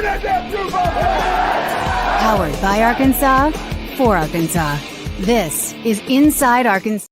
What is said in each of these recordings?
Powered by Arkansas, for Arkansas. This is Inside Arkansas.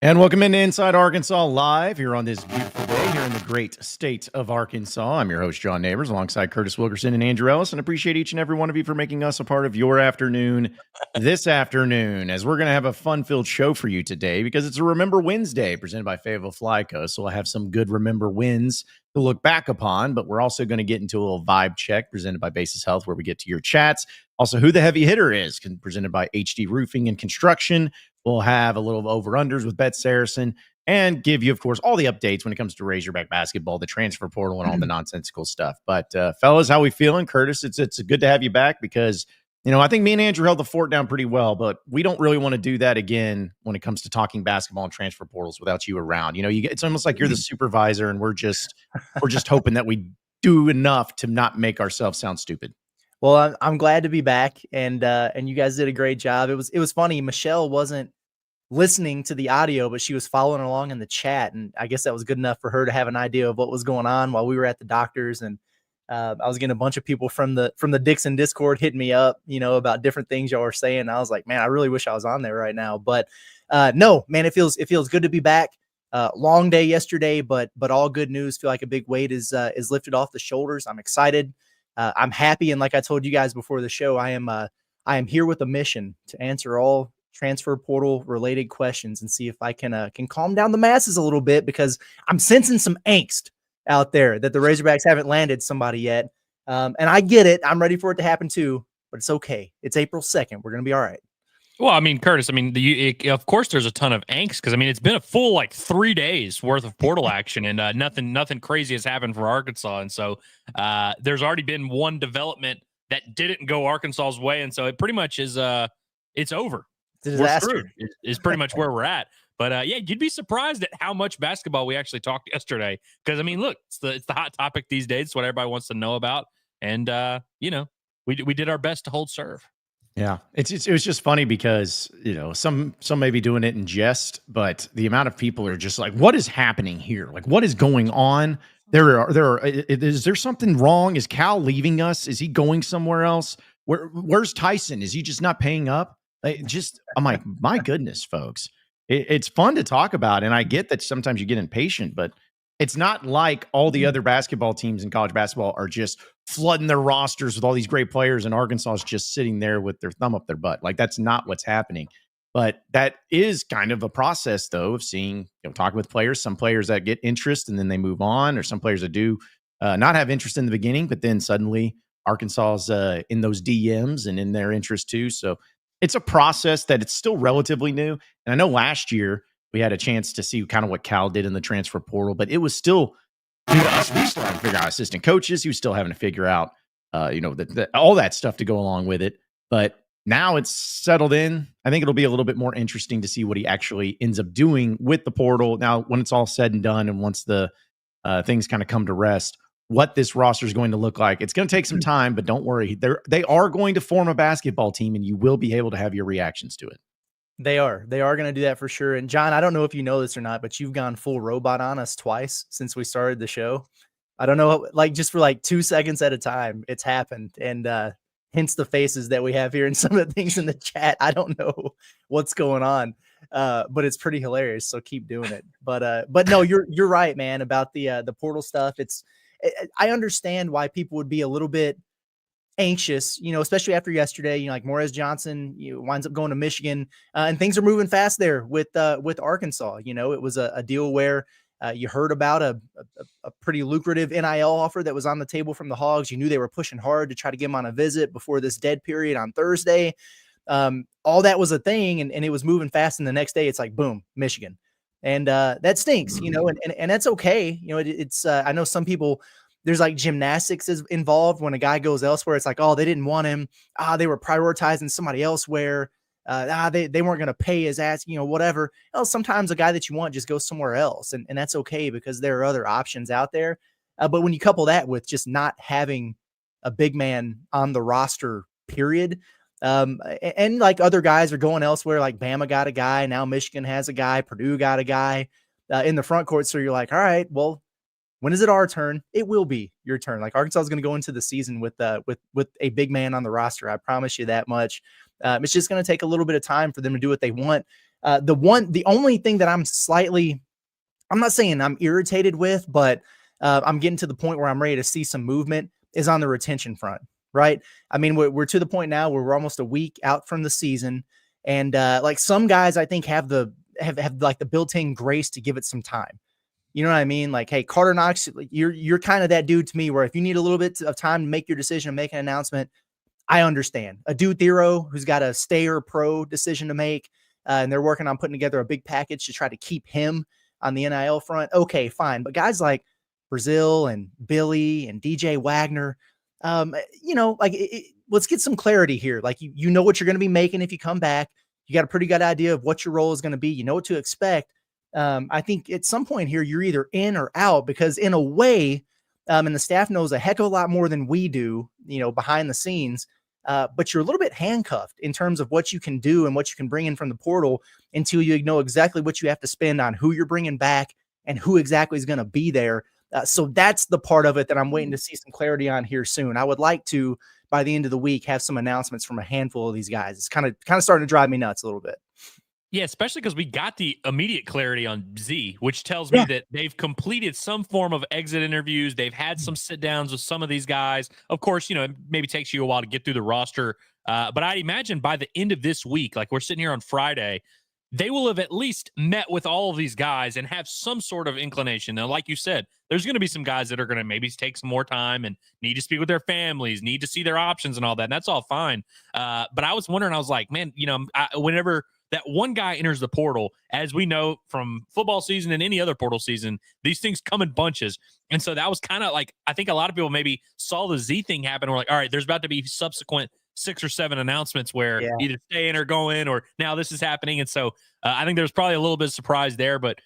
And welcome into Inside Arkansas Live here on this beautiful day here in the great state of Arkansas. I'm your host, John Neighbors, alongside Curtis Wilkerson and Andrew Ellis, and appreciate each and every one of you for making us a part of your afternoon this afternoon, as we're going to have a fun-filled show for you today because it's a Remember Wednesday presented by Fayetteville Flyco. So we'll have some good Remember wins to look back upon, but we're also going to get into a little vibe check presented by Basis Health, where we get to your chats. Also, who the heavy hitter is, presented by HD Roofing and Construction. We'll have a little over-unders with BetSaracen and give you, of course, all the updates when it comes to Razorback basketball, the transfer portal, and all the nonsensical stuff. But, fellas, how we feeling? Curtis, it's good to have you back because, I think me and Andrew held the fort down pretty well, but we don't really want to do that again when it comes to talking basketball and transfer portals without you around. It's almost like you're the supervisor, and we're just hoping that we do enough to not make ourselves sound stupid. Well, I'm glad to be back, and you guys did a great job. It was funny. Michelle wasn't listening to the audio, but she was following along in the chat, and I guess that was good enough for her to have an idea of what was going on while we were at the doctor's. And I was getting a bunch of people from the Dixon Discord hitting me up, about different things y'all were saying. I was like, man, I really wish I was on there right now. But no, man, it feels good to be back. Long day yesterday, but all good news. Feel like a big weight is lifted off the shoulders. I'm excited. I'm happy, and like I told you guys before the show, I am here with a mission to answer all transfer portal related questions and see if I can calm down the masses a little bit, because I'm sensing some angst out there that the Razorbacks haven't landed somebody yet. And I get it. I'm ready for it to happen too, but it's okay. It's April 2nd. We're going to be all right. Well, Curtis, of course there's a ton of angst because, it's been a full 3 days worth of portal action, and nothing crazy has happened for Arkansas. And so there's already been one development that didn't go Arkansas's way. And so it pretty much is, it's over. It's a disaster. We're screwed is pretty much where we're at. But yeah, you'd be surprised at how much basketball we actually talked yesterday. Because, look, it's the hot topic these days. It's what everybody wants to know about. And, we did our best to hold serve. Yeah, it was just funny because, some may be doing it in jest, but the amount of people are just like, what is happening here? Like, what is going on? Is there something wrong? Is Cal leaving us? Is he going somewhere else? Where's Tyson? Is he just not paying up? I'm like, my goodness, folks, it's fun to talk about. And I get that sometimes you get impatient, but it's not like all the other basketball teams in college basketball are just flooding their rosters with all these great players, and Arkansas is just sitting there with their thumb up their butt. Like, that's not what's happening. But that is kind of a process, though, of seeing, talking with players, some players that get interest and then they move on, or some players that do not have interest in the beginning, but then suddenly Arkansas is in those DMs and in their interest too. So it's a process that it's still relatively new. And I know last year we had a chance to see kind of what Cal did in the transfer portal, but it was still new to us. We still having to figure out assistant coaches. He was still having to figure out, all that stuff to go along with it. But now it's settled in. I think it'll be a little bit more interesting to see what he actually ends up doing with the portal. Now, when it's all said and done, and once the things kind of come to rest, what this roster is going to look like. It's going to take some time, but don't worry. They are going to form a basketball team, and you will be able to have your reactions to it. They are going to do that for sure. And John, I don't know if you know this or not, but you've gone full robot on us twice since we started the show. I don't know, just for 2 seconds at a time, it's happened. And hence the faces that we have here and some of the things in the chat. I don't know what's going on, but it's pretty hilarious. So keep doing it. But no, you're right, man, about the portal stuff. I understand why people would be a little bit anxious, especially after yesterday. Like Morez Johnson winds up going to Michigan, and things are moving fast there with Arkansas. It was a deal where you heard about a pretty lucrative NIL offer that was on the table from the Hogs. You knew they were pushing hard to try to get him on a visit before this dead period on Thursday. All that was a thing, and it was moving fast. And the next day, it's like, boom, Michigan. And that stinks, and that's okay. It's I know some people, there's gymnastics is involved when a guy goes elsewhere. It's like, oh, they didn't want him. They were prioritizing somebody elsewhere. They weren't going to pay his ass, whatever. Well, sometimes a guy that you want just goes somewhere else. And that's okay, because there are other options out there. But when you couple that with just not having a big man on the roster, period, and other guys are going elsewhere, like Bama got a guy, now Michigan has a guy, Purdue got a guy in the front court. So you're like, all right, well, When is it our turn? It will be your turn. Like Arkansas is going to go into the season with a big man on the roster. I promise you that much. It's just going to take a little bit of time for them to do what they want. The only thing that I'm not saying I'm irritated with, but I'm getting to the point where I'm ready to see some movement is on the retention front, right? I mean, we're to the point now where we're almost a week out from the season. And like some guys, I think have like the built-in grace to give it some time. You know what I mean? Like, hey, Carter Knox, you're kind of that dude to me where if you need a little bit of time to make your decision and make an announcement, I understand. A dude Thero who's got a stay or pro decision to make, and they're working on putting together a big package to try to keep him on the NIL front. Okay, fine. But guys like Brazil and Billy and DJ Wagner, let's get some clarity here. Like you know what you're going to be making if you come back. You got a pretty good idea of what your role is going to be. You know what to expect. I think at some point here, you're either in or out because in a way, and the staff knows a heck of a lot more than we do, behind the scenes, but you're a little bit handcuffed in terms of what you can do and what you can bring in from the portal until you know exactly what you have to spend on who you're bringing back and who exactly is going to be there. So that's the part of it that I'm waiting to see some clarity on here soon. I would like to, by the end of the week, have some announcements from a handful of these guys. It's kind of starting to drive me nuts a little bit. Yeah, especially because we got the immediate clarity on Z, which tells me that they've completed some form of exit interviews. They've had some sit downs with some of these guys. Of course, it maybe takes you a while to get through the roster. But I'd imagine by the end of this week, like we're sitting here on Friday, they will have at least met with all of these guys and have some sort of inclination. Now, like you said, there's going to be some guys that are going to maybe take some more time and need to speak with their families, need to see their options and all that. And that's all fine. But I was wondering, I was like, man, whenever that one guy enters the portal, as we know from football season and any other portal season, these things come in bunches. And so that was kind of like, I think a lot of people maybe saw the Z thing happen. We're like, all right, there's about to be subsequent 6 or 7 announcements where either stay in or go in, or now this is happening. And so I think there's probably a little bit of surprise there, but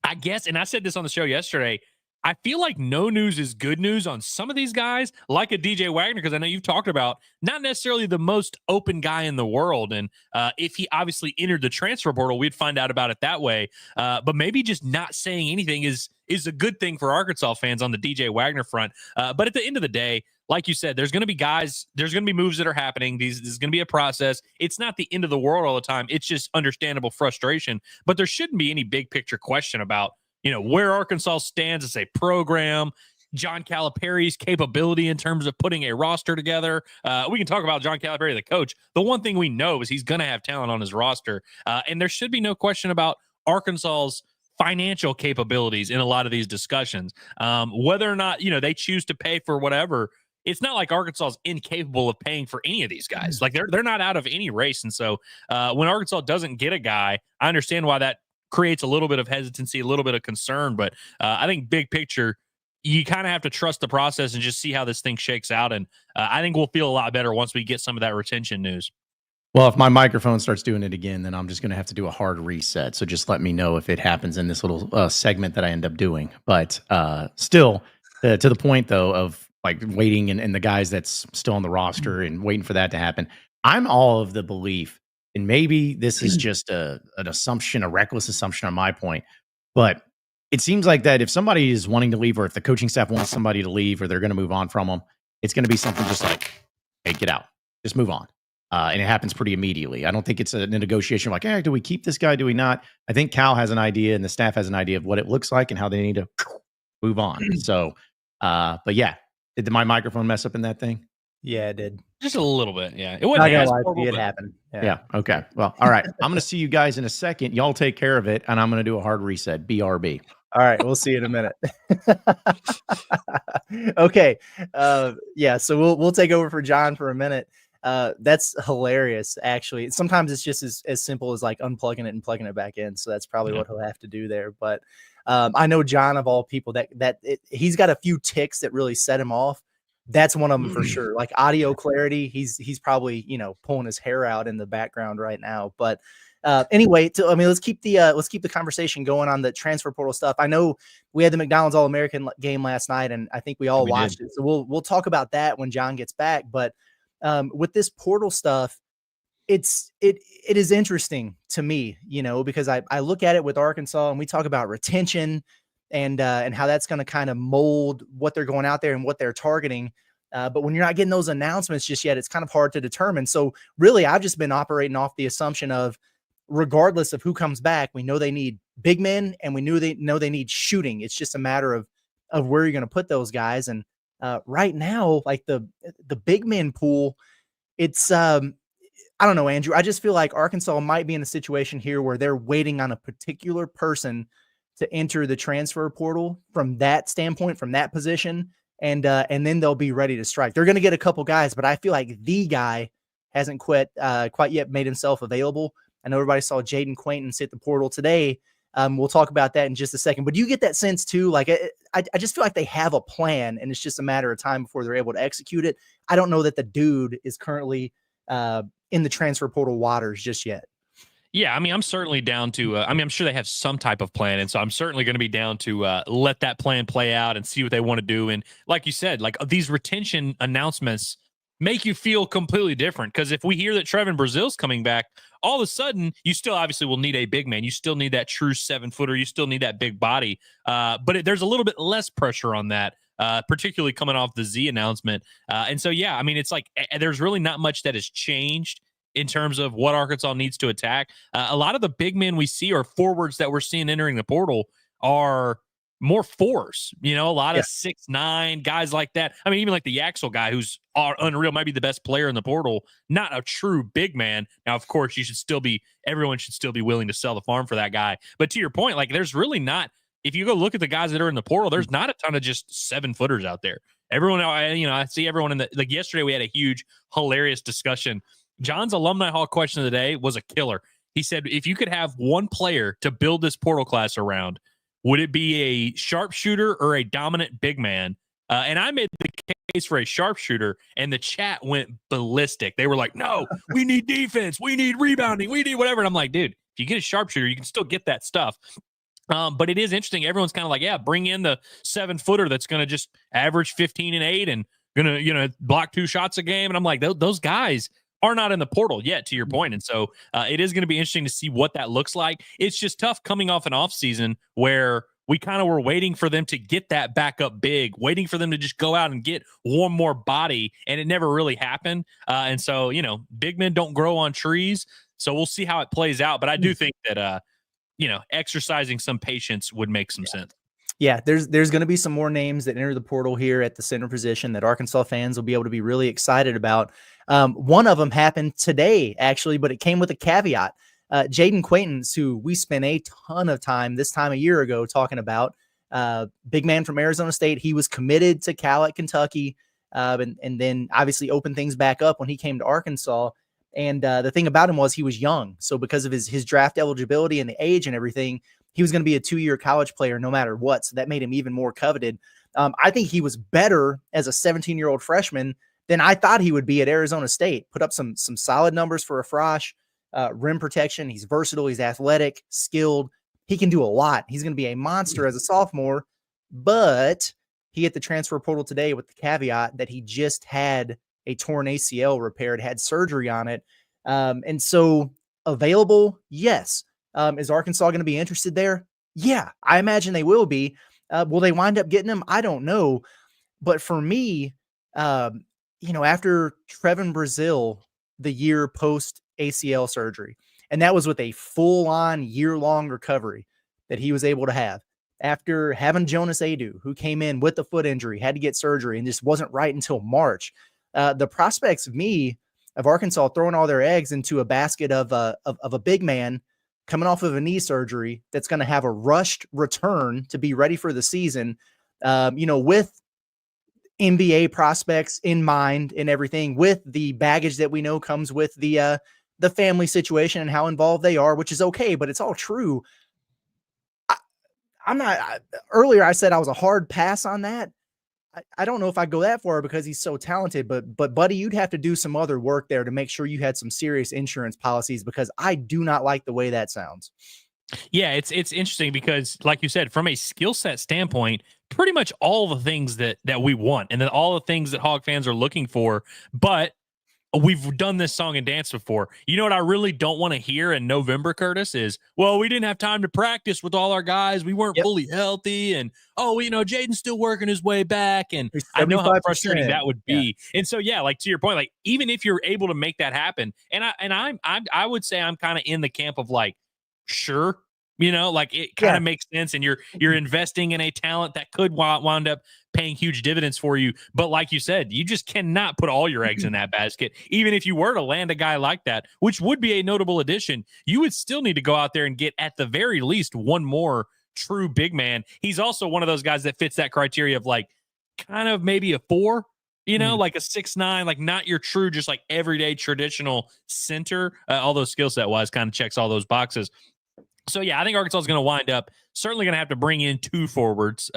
I guess, and I said this on the show yesterday, I feel like no news is good news on some of these guys, like a DJ Wagner, because I know you've talked about not necessarily the most open guy in the world. And if he obviously entered the transfer portal, we'd find out about it that way. But maybe just not saying anything is a good thing for Arkansas fans on the DJ Wagner front. But at the end of the day, like you said, there's going to be guys, there's going to be moves that are happening. This is going to be a process. It's not the end of the world all the time. It's just understandable frustration. But there shouldn't be any big picture question about where Arkansas stands as a program, John Calipari's capability in terms of putting a roster together. We can talk about John Calipari, the coach. The one thing we know is he's going to have talent on his roster. And there should be no question about Arkansas's financial capabilities in a lot of these discussions. Whether or not, they choose to pay for whatever, it's not like Arkansas is incapable of paying for any of these guys. Like they're not out of any race. And so when Arkansas doesn't get a guy, I understand why that creates a little bit of hesitancy, a little bit of concern. But I think big picture, you kind of have to trust the process and just see how this thing shakes out. And I think we'll feel a lot better once we get some of that retention news. Well, if my microphone starts doing it again, then I'm just going to have to do a hard reset. So just let me know if it happens in this little segment that I end up doing. But still, to the point, though, of like waiting and the guys that's still on the roster and waiting for that to happen, I'm all of the belief, and maybe this is just an assumption, a reckless assumption on my point, but it seems like that if somebody is wanting to leave, or if the coaching staff wants somebody to leave, or they're going to move on from them, it's going to be something just like, hey, get out, just move on. And it happens pretty immediately. I don't think it's a negotiation like, hey, do we keep this guy? Do we not? I think Cal has an idea and the staff has an idea of what it looks like and how they need to move on. So, but yeah, did my microphone mess up in that thing? Yeah, it did. Just a little bit. Yeah. It wasn't as horrible, it happened. Yeah. Okay. Well, all right. I'm going to see you guys in a second. Y'all take care of it. And I'm going to do a hard reset. BRB. All right. We'll see you in a minute. Okay. Yeah. So we'll take over for John for a minute. That's hilarious. Actually, sometimes it's just as simple as like unplugging it and plugging it back in. So that's probably what he'll have to do there. But I know John, of all people, he's got a few ticks that really set him off. That's one of them for sure. Like audio clarity. He's probably, pulling his hair out in the background right now. But anyway, let's keep the conversation going on the transfer portal stuff. I know we had the McDonald's All-American game last night, and I think we all watched it. So we'll talk about that when John gets back. But with this portal stuff, it is interesting to me, because I look at it with Arkansas and we talk about retention and how that's going to kind of mold what they're going out there and what they're targeting. But when you're not getting those announcements just yet, it's kind of hard to determine. So really, I've just been operating off the assumption of, regardless of who comes back, we know they need big men, and we know they need shooting. It's just a matter of where you're going to put those guys. And right now, like the big men pool, it's I don't know, Andrew. I just feel like Arkansas might be in a situation here where they're waiting on a particular person to enter the transfer portal from that standpoint, from that position, and then they'll be ready to strike. They're going to get a couple guys, but I feel like the guy hasn't quite yet made himself available. I know everybody saw Jaden Acquaintance hit the portal today. We'll talk about that in just a second. But do you get that sense too? Like I just feel like they have a plan, and it's just a matter of time before they're able to execute it. I don't know that the dude is currently in the transfer portal waters just yet. Yeah, I mean, I'm certainly down to, I'm sure they have some type of plan. And so I'm certainly going to be down to let that plan play out and see what they want to do. And like you said, like these retention announcements make you feel completely different. Because if we hear that Trevin Brazil's coming back, all of a sudden, you still obviously will need a big man. You still need that true 7-footer. You still need that big body. But there's a little bit less pressure on that, particularly coming off the Z announcement. And so, yeah, I mean, it's like there's really not much that has changed in terms of what Arkansas needs to attack. A lot of the big men we see, or forwards that we're seeing entering the portal, are more fours, a lot of 6'9" guys like that. I mean, even like the Axel guy, who's unreal, might be the best player in the portal, not a true big man. Now, of course, everyone should still be willing to sell the farm for that guy. But to your point, like there's really not, if you go look at the guys that are in the portal, there's not a ton of just 7-footers out there. Everyone, I see everyone like yesterday we had a huge, hilarious discussion. John's Alumni Hall question of the day was a killer. He said, if you could have one player to build this portal class around, would it be a sharpshooter or a dominant big man? And I made the case for a sharpshooter, and the chat went ballistic. They were like, no, we need defense. We need rebounding. We need whatever. And I'm like, dude, if you get a sharpshooter, you can still get that stuff. But it is interesting. Everyone's kind of like, yeah, bring in the 7-footer that's going to just average 15 and 8 and going to, block 2 shots a game. And I'm like, those guys are not in the portal yet, to your point. And so it is going to be interesting to see what that looks like. It's just tough coming off an offseason where we kind of were waiting for them to get that backup big, waiting for them to just go out and get one more body, and it never really happened. And so, big men don't grow on trees. So we'll see how it plays out. But I do think that, exercising some patience would make some sense. Yeah, there's going to be some more names that enter the portal here at the center position that Arkansas fans will be able to be really excited about. One of them happened today, actually, but it came with a caveat. Jaden Acquaintance, who we spent a ton of time this time a year ago talking about, big man from Arizona State. He was committed to Cal at Kentucky, and then obviously opened things back up when he came to Arkansas. And the thing about him was he was young. So because of his draft eligibility and the age and everything, he was going to be a 2-year college player no matter what. So that made him even more coveted. I think he was better as a 17-year-old freshman than I thought he would be at Arizona State. Put up some solid numbers for a frosh, rim protection. He's versatile. He's athletic, skilled. He can do a lot. He's going to be a monster as a sophomore, but he hit the transfer portal today with the caveat that he just had a torn ACL repaired, had surgery on it. And so available, yes. Is Arkansas going to be interested there? Yeah, I imagine they will be. Will they wind up getting him? I don't know. But for me, after Trevin Brazil, the year post ACL surgery, and that was with a full-on year-long recovery that he was able to have. After having Jonas Adu, who came in with the foot injury, had to get surgery, and just wasn't right until March. The prospects of Arkansas throwing all their eggs into a basket of a big man coming off of a knee surgery that's going to have a rushed return to be ready for the season, with NBA prospects in mind and everything, with the baggage that we know comes with the family situation and how involved they are, which is okay, but it's all true. Earlier I said I was a hard pass on that. I don't know if I go that far because he's so talented, but buddy, you'd have to do some other work there to make sure you had some serious insurance policies, because I do not like the way that sounds. Yeah, it's interesting because, like you said, from a skill set standpoint, pretty much all the things that we want, and then all the things that Hog fans are looking for. But we've done this song and dance before. You know what I really don't want to hear in November, Curtis, is, well, we didn't have time to practice with all our guys. We weren't fully healthy. And, Jaden's still working his way back. And I know how frustrating that would be. Yeah. And so, yeah, like to your point, like even if you're able to make that happen, and I would say I'm kind of in the camp of like, sure, like it kind of makes sense. And you're investing in a talent that could wind up paying huge dividends for you. But like you said, you just cannot put all your eggs in that basket. Even if you were to land a guy like that, which would be a notable addition, you would still need to go out there and get at the very least one more true big man. He's also one of those guys that fits that criteria of like kind of maybe a 4, like a 6'9", like not your true, just like everyday traditional center. Although skill set wise kind of checks all those boxes. So, yeah, I think Arkansas is going to wind up certainly going to have to bring in 2 forwards,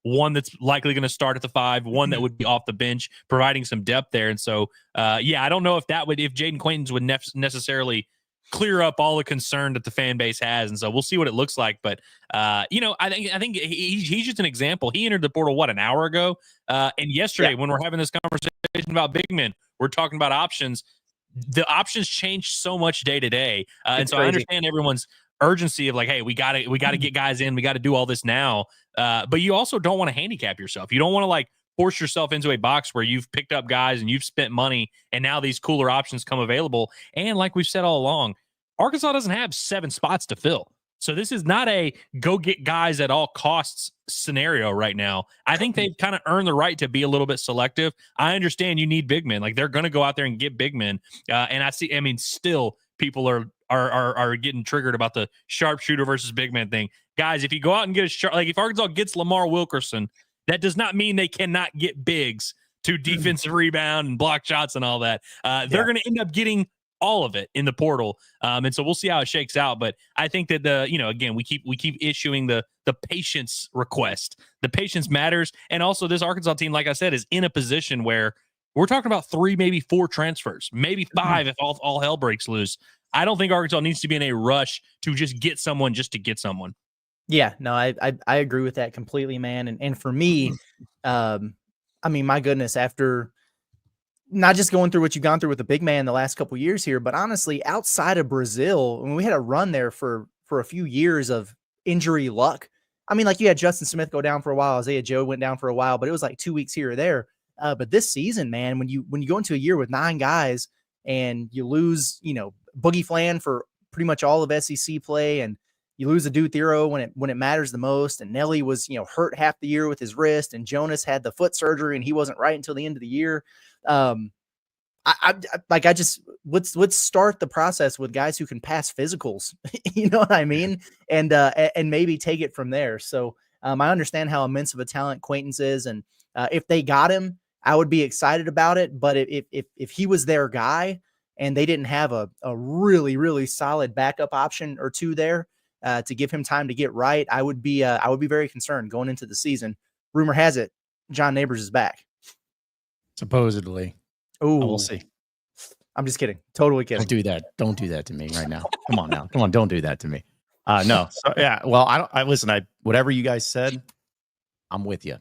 one that's likely going to start at the 5, one that would be off the bench, providing some depth there. And so, I don't know if Jaden Acquaintance would necessarily clear up all the concern that the fan base has. And so we'll see what it looks like. But, I think he's just an example. He entered the portal, an hour ago? And yesterday, when we're having this conversation about big men, we're talking about options. The options change so much day to day. And so crazy. I understand everyone's urgency of like, hey, we gotta get guys in, we got to do all this now, but you also don't want to handicap yourself. You don't want to like force yourself into a box where you've picked up guys and you've spent money and now these cooler options come available. And like we've said all along, Arkansas doesn't have 7 spots to fill, so this is not a go get guys at all costs scenario right now. I think they've kind of earned the right to be a little bit selective. I understand you need big men, like they're going to go out there and get big men, and still people are getting triggered about the sharpshooter versus big man thing. Guys, if you go out and get if Arkansas gets Lamar Wilkerson, that does not mean they cannot get bigs to defensive rebound and block shots and all that. They're going to end up getting all of it in the portal. And so we'll see how it shakes out. But I think that again, we keep issuing the patience request. The patience matters. And also this Arkansas team, like I said, is in a position where we're talking about 3, maybe 4 transfers, maybe 5 if all hell breaks loose. I don't think Arkansas needs to be in a rush to just get someone just to get someone. Yeah, no, I agree with that completely, man. And for me, my goodness, after not just going through what you've gone through with the big man the last couple of years here, but honestly, outside of Brazil, we had a run there for a few years of injury luck. Like you had Justin Smith go down for a while, Isaiah Joe went down for a while, but it was like 2 weeks here or there. But this season, man, when you go into a year with 9 guys and you lose, Boogie Flan for pretty much all of SEC play, and you lose a Dude Thero when it matters the most, and Nelly was hurt half the year with his wrist, and Jonas had the foot surgery and he wasn't right until the end of the year. Let's start the process with guys who can pass physicals, you know what I mean, and maybe take it from there. So I understand how immense of a talent Acquaintance is, and if they got him, I would be excited about it. But if he was their guy and they didn't have a really, really solid backup option or 2 there to give him time to get right, I would be very concerned going into the season. Rumor has it, John Neighbors is back. Supposedly. Oh, we'll see. I'm just kidding. Totally kidding. Don't do that to me right now. Come on now. Come on. Don't do that to me. No. So, yeah. Well, whatever you guys said, I'm with you.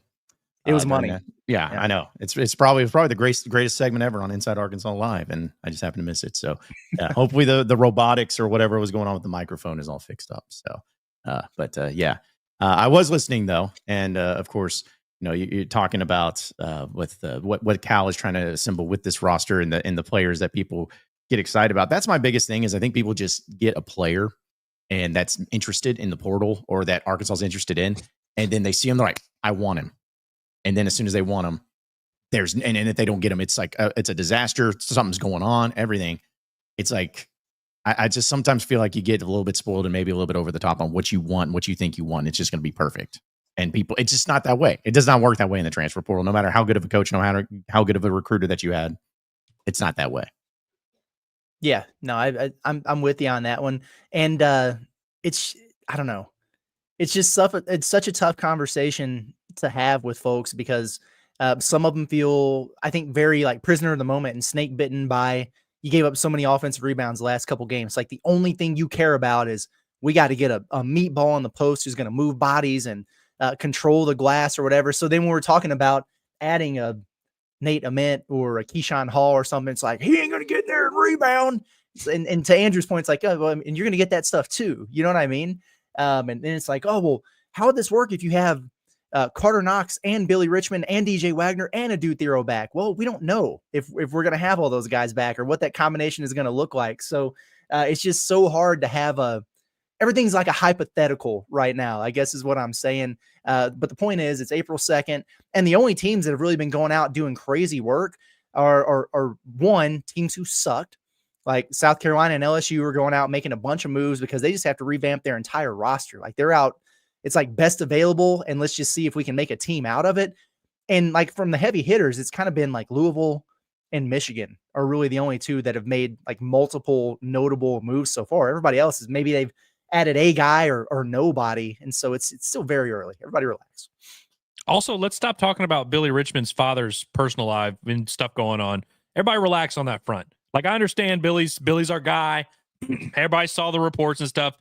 It was money. Yeah, I know. It's probably the greatest segment ever on Inside Arkansas Live, and I just happened to miss it. So, yeah, hopefully the robotics or whatever was going on with the microphone is all fixed up. So, I was listening though, and of course, you're talking about with what Cal is trying to assemble with this roster and the players that people get excited about. That's my biggest thing is I think people just get a player and that's interested in the portal or that Arkansas is interested in, and then they see him, they're like, I want him. And then as soon as they want them, and if they don't get them, it's like it's a disaster. Something's going on. Everything. It's like I just sometimes feel like you get a little bit spoiled and maybe a little bit over the top on what you want, what you think you want. It's just going to be perfect. And it's just not that way. It does not work that way in the transfer portal. No matter how good of a coach, no matter how good of a recruiter that you had, it's not that way. Yeah, no, I'm with you on that one. And I don't know. It's just it's such a tough conversation to have with folks because some of them feel, I think, very like prisoner of the moment and snake bitten by you gave up so many offensive rebounds the last couple games. Like the only thing you care about is we got to get a meatball on the post who's going to move bodies and control the glass or whatever. So then when we're talking about adding a Nate Ament or a Keyshawn Hall or something. It's like, he ain't going to get in there and rebound. And to Andrew's point, it's like, oh, well, and you're going to get that stuff too. You know what I mean? And then it's like, oh, well, how would this work if you have Carter Knox and Billy Richmond and DJ Wagner and a Dude Thero back? Well, we don't know if we're going to have all those guys back or what that combination is going to look like. So it's just so hard to have everything's like a hypothetical right now, I guess is what I'm saying. But the point is, it's April 2nd, and the only teams that have really been going out doing crazy work are one, teams who sucked. Like South Carolina and LSU are going out making a bunch of moves because they just have to revamp their entire roster. Like they're out, it's like best available, and let's just see if we can make a team out of it. And like from the heavy hitters, it's kind of been like Louisville and Michigan are really the only two that have made like multiple notable moves so far. Everybody else is maybe they've added a guy or nobody. And so it's still very early. Everybody relax. Also, let's stop talking about Billy Richmond's father's personal life and stuff going on. Everybody relax on that front. Like, I understand Billy's our guy. Everybody saw the reports and stuff.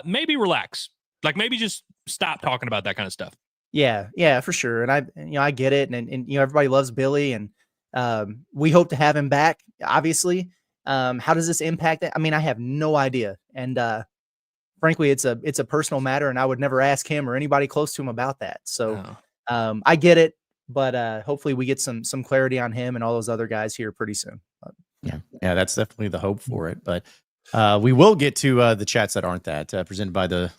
Maybe relax. Like, maybe just stop talking about that kind of stuff. Yeah, for sure. And I get it. And everybody loves Billy, and we hope to have him back, obviously. How does this impact it? I mean, I have no idea. And frankly, it's a personal matter, and I would never ask him or anybody close to him about that. So I get it, but hopefully we get some clarity on him and all those other guys here pretty soon. Yeah, that's definitely the hope for it. But we will get to the chats that aren't that presented by the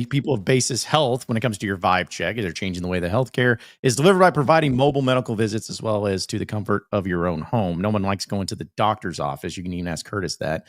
people of Basis Health. When it comes to your vibe check, they're changing the way the healthcare is delivered by providing mobile medical visits as well as to the comfort of your own home. No one likes going to the doctor's office. You can even ask Curtis that.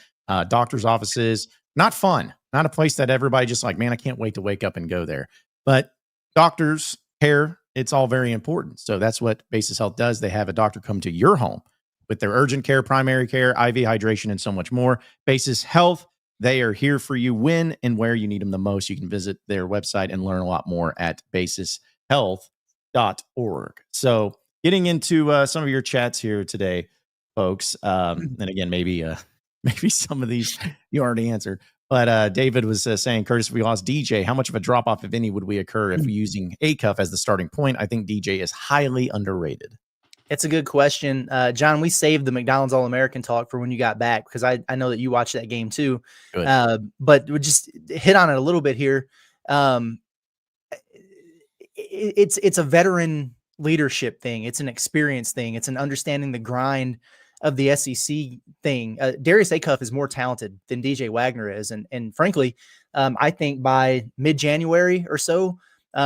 Doctor's offices, not fun, not a place that everybody just like, man, I can't wait to wake up and go there. But doctors care, it's all very important. So that's what Basis Health does. They have a doctor come to your home with their urgent care, primary care, IV hydration, and so much more. Basis Health, they are here for you when and where you need them the most. You can visit their website and learn a lot more at basishealth.org. So getting into some of your chats here today, folks. And again, maybe some of these you already answered. But David was saying, Curtis, if we lost DJ, how much of a drop-off, if any, would we occur if we're using Acuff as the starting point? I think DJ is highly underrated. It's a good question. John, we saved the McDonald's All-American talk for when you got back, because I know that you watched that game too. But we just hit on it a little bit here. It's a veteran leadership thing. It's an experience thing. It's an understanding the grind of the SEC thing. Darius Acuff is more talented than DJ Wagner is. And frankly, I think by mid-January or so,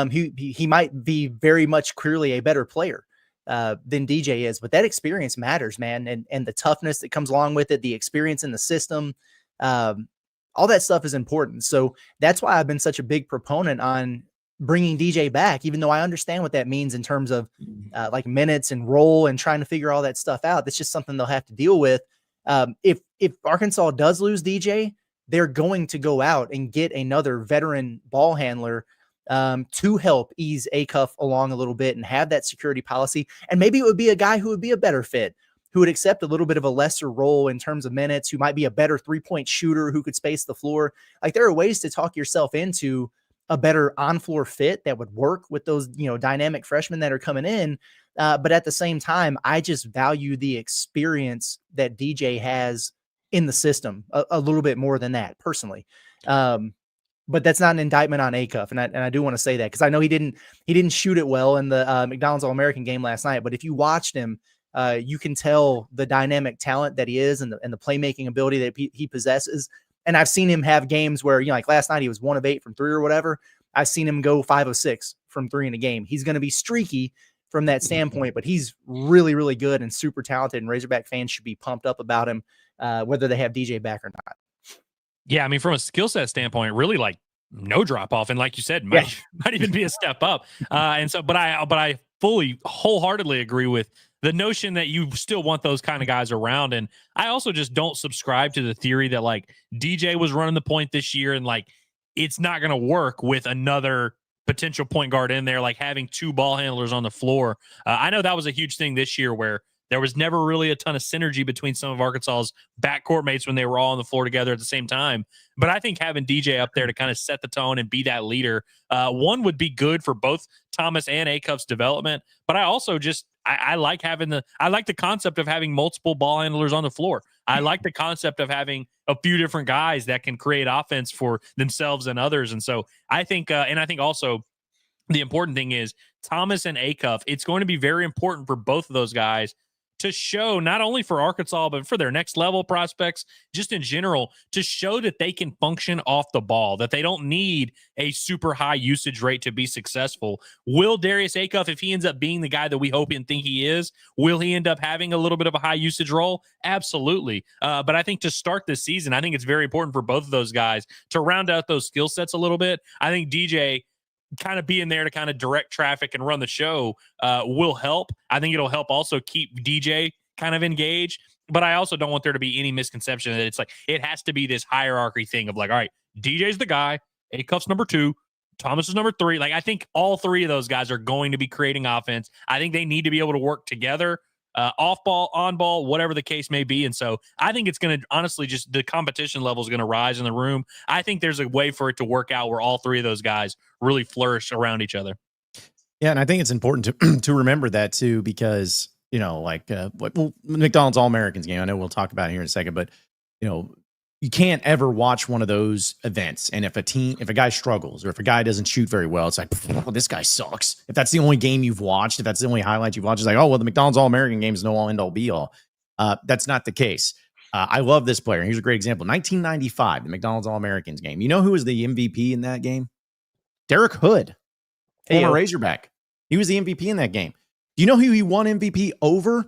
he might be very much clearly a better player than DJ is, but that experience matters, man. And the toughness that comes along with it, the experience in the system, all that stuff is important. So that's why I've been such a big proponent on bringing DJ back, even though I understand what that means in terms of like minutes and role and trying to figure all that stuff out. That's just something they'll have to deal with. If Arkansas does lose DJ, they're going to go out and get another veteran ball handler to help ease Acuff along a little bit and have that security policy. And maybe it would be a guy who would be a better fit, who would accept a little bit of a lesser role in terms of minutes, who might be a better 3-point shooter, who could space the floor. Like, there are ways to talk yourself into a better on-floor fit that would work with those, dynamic freshmen that are coming in. But at the same time, I just value the experience that DJ has in the system a little bit more than that personally. But that's not an indictment on Acuff. And I do want to say that, because I know he didn't shoot it well in the McDonald's All-American game last night. But if you watched him, you can tell the dynamic talent that he is and the playmaking ability that he possesses. And I've seen him have games where, like last night, he was 1 of 8 from 3 or whatever. I've seen him go 5 of 6 from 3 in a game. He's going to be streaky from that standpoint, but he's really, really good and super talented. And Razorback fans should be pumped up about him, whether they have DJ back or not. Yeah, I mean, from a skill set standpoint, really like no drop off, and like you said, might even be a step up. And so, but I fully, wholeheartedly agree with the notion that you still want those kind of guys around. And I also just don't subscribe to the theory that like DJ was running the point this year and like it's not going to work with another potential point guard in there, like having 2 ball handlers on the floor. I know that was a huge thing this year where There was never really a ton of synergy between some of Arkansas's backcourt mates when they were all on the floor together at the same time. But I think having DJ up there to kind of set the tone and be that leader, one would be good for both Thomas and Acuff's development. But I also just I like the concept of having multiple ball handlers on the floor. I like the concept of having a few different guys that can create offense for themselves and others. And so I think also the important thing is Thomas and Acuff. It's going to be very important for both of those guys to show, not only for Arkansas, but for their next level prospects, just in general, to show that they can function off the ball, that they don't need a super high usage rate to be successful. Will Darius Acuff, if he ends up being the guy that we hope and think he is, will he end up having a little bit of a high usage role? Absolutely. But I think to start this season, I think it's very important for both of those guys to round out those skill sets a little bit. I think DJ kind of being there to kind of direct traffic and run the show will help. I think it'll help also keep DJ kind of engaged, but I also don't want there to be any misconception that it's like, it has to be this hierarchy thing of like, all right, DJ's the guy, Acuff's number 2, Thomas is number 3. Like, I think all 3 of those guys are going to be creating offense. I think they need to be able to work together, off ball, on ball, whatever the case may be. And so I think it's going to, honestly, just the competition level is going to rise in the room. I think there's a way for it to work out where all 3 of those guys really flourish around each other. Yeah, and I think it's important to to remember that too, because McDonald's All-Americans game, I know we'll talk about it here in a second, but you can't ever watch one of those events, and if a guy struggles or if a guy doesn't shoot very well, it's like, oh, this guy sucks. If that's the only game you've watched, if that's the only highlight you've watched, it's like, oh well, the McDonald's All-American game is no all end all be all. That's not the case. I love this player. Here's a great example. 1995, the McDonald's All-Americans game. You know who was the MVP in that game? Derek Hood, former Razorback. He was the MVP in that game. Do you know who he won MVP over?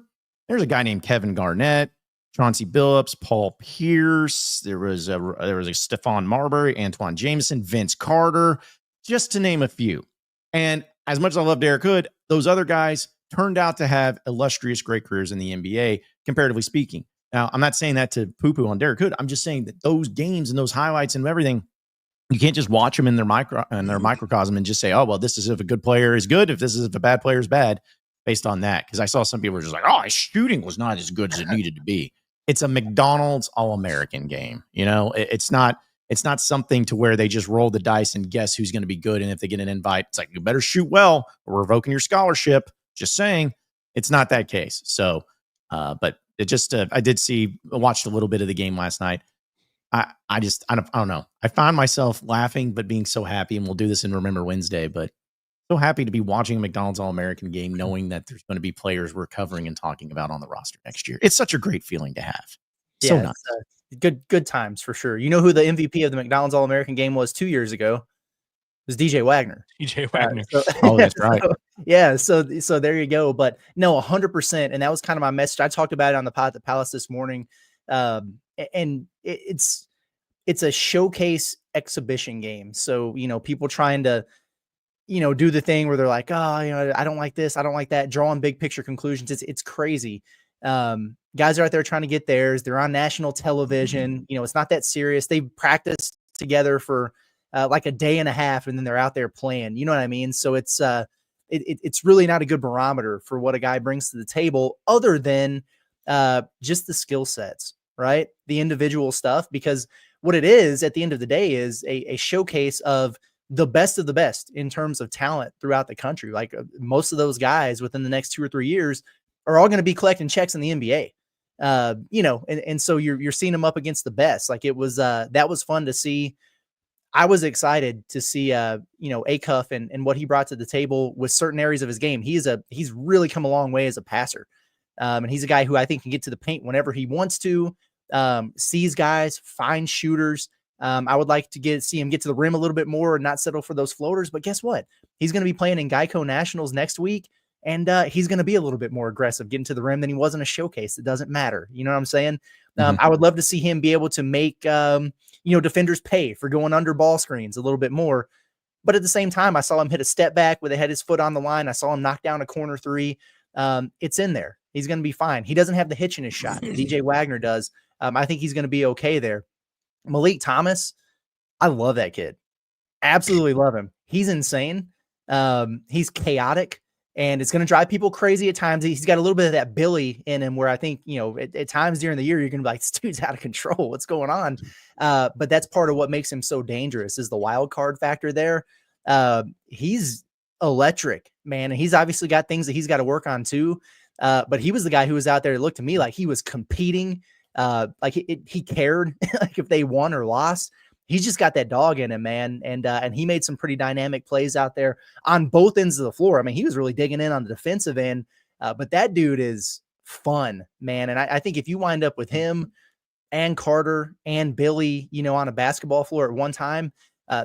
There's a guy named Kevin Garnett, Chauncey Billups, Paul Pierce. There was a Stephon Marbury, Antoine Jameson, Vince Carter, just to name a few. And as much as I love Derek Hood, those other guys turned out to have illustrious, great careers in the NBA, comparatively speaking. Now, I'm not saying that to poo-poo on Derek Hood. I'm just saying that those games and those highlights and everything, you can't just watch them in their microcosm and just say, oh, well, this is if a good player is good, if this is if a bad player is bad, based on that. Because I saw some people were just like, oh, his shooting was not as good as it needed to be. It's a McDonald's All-American game. It's not something to where they just roll the dice and guess who's going to be good. And if they get an invite, it's like, you better shoot well or we're revoking your scholarship. Just saying, it's not that case. So, but it just, I watched a little bit of the game last night. I don't know. I found myself laughing, but being so happy, and we'll do this in Remember Wednesday, but so happy to be watching a McDonald's All-American game, knowing that there's going to be players we're covering and talking about on the roster next year. It's such a great feeling to have. So Yeah, nice. good times for sure. You know who the MVP of the McDonald's All-American game was 2 years ago? It was DJ Wagner. DJ Wagner. Oh, that's right. So there you go. But no, 100%. And that was kind of my message. I talked about it on the pod at the Palace this morning. And it's a showcase exhibition game. So, people trying to, do the thing where they're like, oh, I don't like this, I don't like that, drawing big picture conclusions. It's crazy. Guys are out there trying to get theirs. They're on national television. It's not that serious. They practiced together for like a day and a half, and then they're out there playing. You know what I mean? So it's really not a good barometer for what a guy brings to the table, other than just the skill sets, right? The individual stuff, because what it is at the end of the day is a showcase of the best in terms of talent throughout the country. Like most of those guys within the next 2 or 3 years are all going to be collecting checks in the NBA. And so you're seeing them up against the best. Like it was, that was fun to see. I was excited to see, Acuff and what he brought to the table with certain areas of his game. He's really come a long way as a passer. And he's a guy who I think can get to the paint whenever he wants to, sees guys, finds shooters. I would like to see him get to the rim a little bit more and not settle for those floaters. But guess what? He's going to be playing in Geico Nationals next week. And he's going to be a little bit more aggressive getting to the rim than he was in a showcase. It doesn't matter. You know what I'm saying? I would love to see him be able to make, defenders pay for going under ball screens a little bit more. But at the same time, I saw him hit a step back where they had his foot on the line. I saw him knock down a corner three. It's in there. He's going to be fine. He doesn't have the hitch in his shot. DJ Wagner does. I think he's going to be okay there. Malik Thomas, I love that kid. Absolutely love him. He's insane. He's chaotic. and it's going to drive people crazy at times. He's got a little bit of that Billy in him where I think, at times during the year, you're going to be like, this dude's out of control. What's going on? But that's part of what makes him so dangerous is the wild card factor there. He's electric, man. And he's obviously got things that he's got to work on too. But he was the guy who was out there. It looked to me like he was competing. Like he cared like if they won or lost. He's just got that dog in him, man. And he made some pretty dynamic plays out there on both ends of the floor. I mean, he was really digging in on the defensive end, but that dude is fun, man. And I think if you wind up with him and Carter and Billy, on a basketball floor at one time,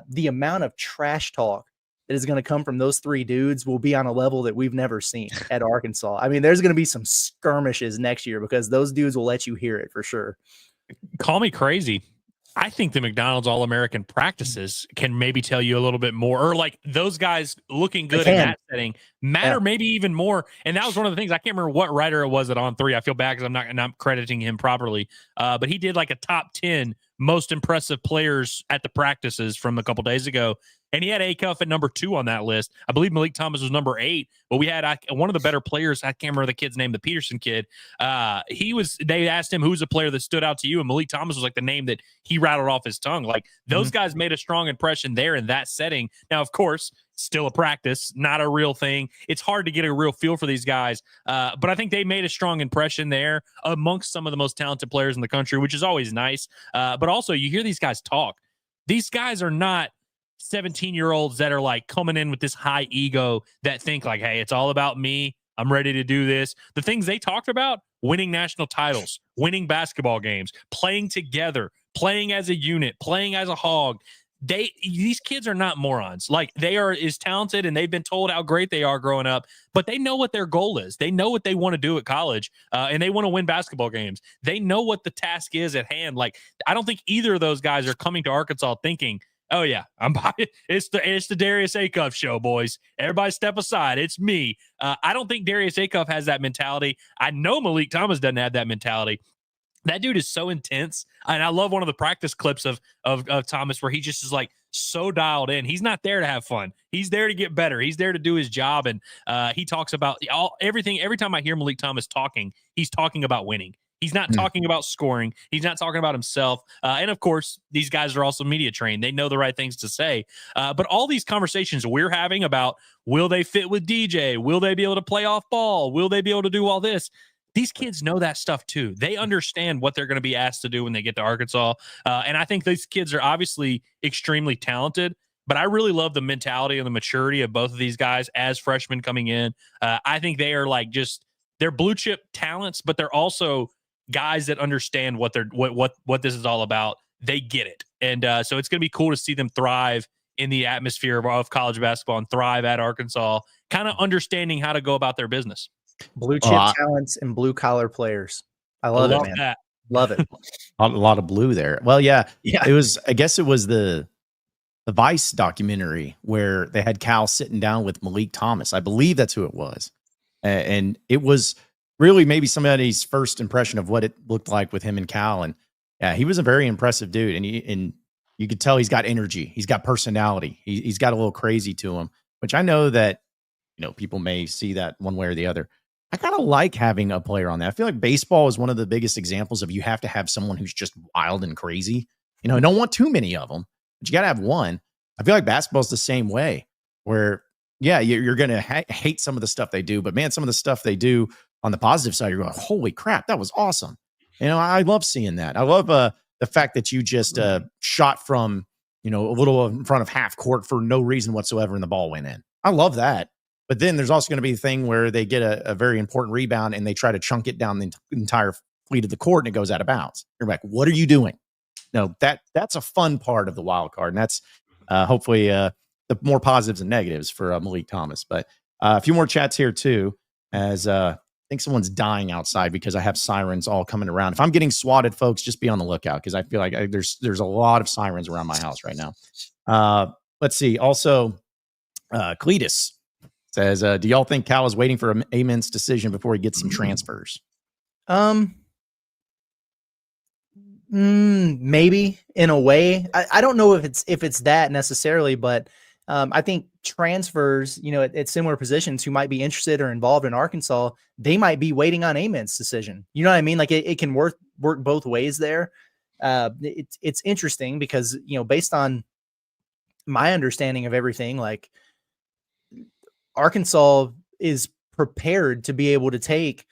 the amount of trash talk that is going to come from those three dudes will be on a level that we've never seen at Arkansas. I mean, there's going to be some skirmishes next year because those dudes will let you hear it for sure. Call me crazy. I think the McDonald's All-American practices can maybe tell you a little bit more, or like those guys looking good in that setting matter maybe even more. And that was one of the things. I can't remember what writer it was at On 3. I feel bad because I'm not crediting him properly. But he did like a top 10 most impressive players at the practices from a couple days ago. And he had Acuff at number 2 on that list. I believe Malik Thomas was number 8, but we had one of the better players. I can't remember the kid's name, the Peterson kid. They asked him, who's a player that stood out to you? And Malik Thomas was like the name that he rattled off his tongue. Like those guys made a strong impression there in that setting. Now, of course, still a practice, not a real thing. It's hard to get a real feel for these guys. But I think they made a strong impression there amongst some of the most talented players in the country, which is always nice. But also you hear these guys talk. These guys are not 17-year-olds that are like coming in with this high ego that think like, hey, it's all about me. I'm ready to do this. The things they talked about, winning national titles, winning basketball games, playing together, playing as a unit, playing as a hog. These kids are not morons. Like they are as talented and they've been told how great they are growing up, but they know what their goal is. They know what they want to do at college, and they want to win basketball games. They know what the task is at hand. Like I don't think either of those guys are coming to Arkansas thinking, oh yeah, I'm buying. It's the Darius Acuff show, boys. Everybody step aside. It's me. I don't think Darius Acuff has that mentality. I know Malik Thomas doesn't have that mentality. That dude is so intense. And I love one of the practice clips of Thomas where he just is like so dialed in. He's not there to have fun. He's there to get better. He's there to do his job. And he talks about everything. Every time I hear Malik Thomas talking, he's talking about winning. He's not talking about scoring. He's not talking about himself. And of course, these guys are also media trained. They know the right things to say. But all these conversations we're having about, will they fit with DJ? Will they be able to play off ball? Will they be able to do all this? These kids know that stuff too. They understand what they're going to be asked to do when they get to Arkansas. And I think these kids are obviously extremely talented, but I really love the mentality and the maturity of both of these guys as freshmen coming in. I think they are like they're blue chip talents, but they're also guys that understand what this is all about. They get it. And so it's going to be cool to see them thrive in the atmosphere of college basketball and thrive at Arkansas, kind of understanding how to go about their business. Blue chip talents and blue collar players. I love it, man. That. Love it. A lot of blue there. Well, yeah. It was, I guess it was the Vice documentary where they had Cal sitting down with Malik Thomas. I believe that's who it was. And it was really maybe somebody's first impression of what it looked like with him and Cal. And yeah, he was a very impressive dude. And you could tell he's got energy. He's got personality. He's got a little crazy to him, which I know that, people may see that one way or the other. I kind of like having a player on that. I feel like baseball is one of the biggest examples of you have to have someone who's just wild and crazy. I don't want too many of them, but you got to have one. I feel like basketball is the same way where, yeah, you're going to hate some of the stuff they do, but man, some of the stuff they do on the positive side, you're going, holy crap, that was awesome. I love seeing that. I love the fact that you just shot from, a little in front of half court for no reason whatsoever and the ball went in. I love that. But then there's also going to be a thing where they get a very important rebound and they try to chunk it down the entire fleet of the court and it goes out of bounds. You're like, what are you doing? No, that's a fun part of the wild card. And that's hopefully the more positives and negatives for Malik Thomas. But a few more chats here too, as I think someone's dying outside because I have sirens all coming around. If I'm getting swatted, folks, just be on the lookout because I feel like there's a lot of sirens around my house right now. Let's see. Also, Cletus says, do y'all think Cal is waiting for Ament's decision before he gets some transfers? Maybe in a way. I don't know if it's that necessarily, but I think transfers, at similar positions who might be interested or involved in Arkansas, they might be waiting on Ament's decision. You know what I mean? Like it can work both ways there. It's interesting because, based on my understanding of everything, like Arkansas is prepared to be able to take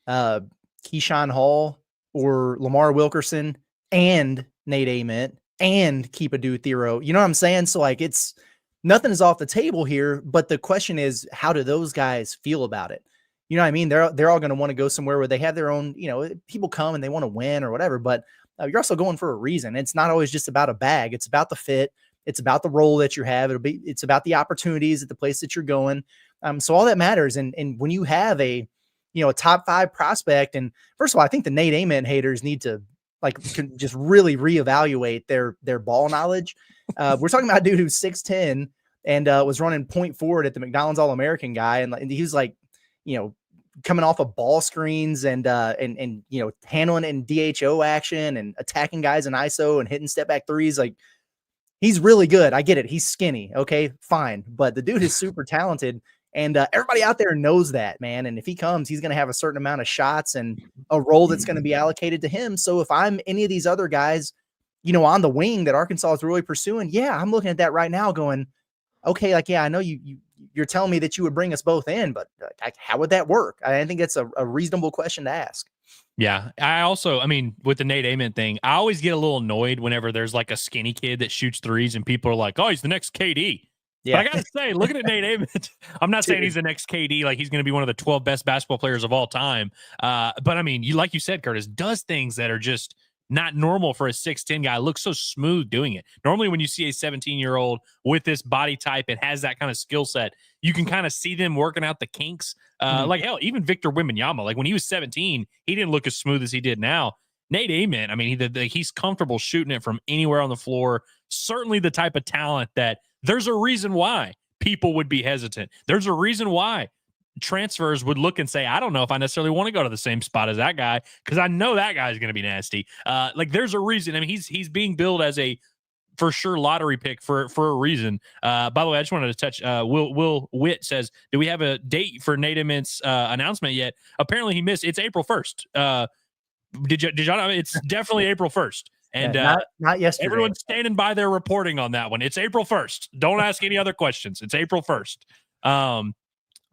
Keyshawn Hall or Lamar Wilkerson and Nate Ament and keep a Dude Thero. You know what I'm saying? So like nothing is off the table here, but the question is, how do those guys feel about it? You know what I mean? They're all going to want to go somewhere where they have their own, people come and they want to win or whatever, but you're also going for a reason. It's not always just about a bag. It's about the fit. It's about the role that you have. It's about the opportunities at the place that you're going. So all that matters. And when you have a top 5 prospect, and first of all, I think the Nate Ament haters need to just really reevaluate their ball knowledge. We're talking about a dude who's 6'10" and was running point forward at the McDonald's All-American guy. And he was coming off of ball screens and handling in DHO action and attacking guys in ISO and hitting step back threes. Like, he's really good. I get it. He's skinny. Okay, fine. But the dude is super talented. And everybody out there knows that, man. And if he comes, he's going to have a certain amount of shots and a role that's going to be allocated to him. So if I'm any of these other guys, on the wing that Arkansas is really pursuing, yeah, I'm looking at that right now going, okay, I know you're telling me that you would bring us both in, but how would that work? I think that's a reasonable question to ask. Yeah. With the Nate Ament thing, I always get a little annoyed whenever there's like a skinny kid that shoots threes and people are like, oh, he's the next KD. Yeah. But I got to say, looking at Nate Ament, I'm not saying he's the next KD, like he's going to be one of the 12 best basketball players of all time. But like you said, Curtis, does things that are just not normal for a 6'10" guy. Looks so smooth doing it. Normally when you see a 17-year-old with this body type and has that kind of skill set, you can kind of see them working out the kinks. Like hell, even Victor Wembanyama, like when he was 17, he didn't look as smooth as he did now. Nate Ament, he's comfortable shooting it from anywhere on the floor. Certainly the type of talent that there's a reason why people would be hesitant. There's a reason why transfers would look and say, I don't know if I necessarily want to go to the same spot as that guy because I know that guy's going to be nasty. There's a reason. He's being billed as a for sure lottery pick for a reason. By the way, I just wanted to touch. Will Witt says, do we have a date for Nate Ament's announcement yet? Apparently he missed. It's April 1st. Did y'all know? It's definitely April 1st. And not yesterday. Everyone's standing by their reporting on that one. It's April 1st. Don't ask any other questions. It's April 1st.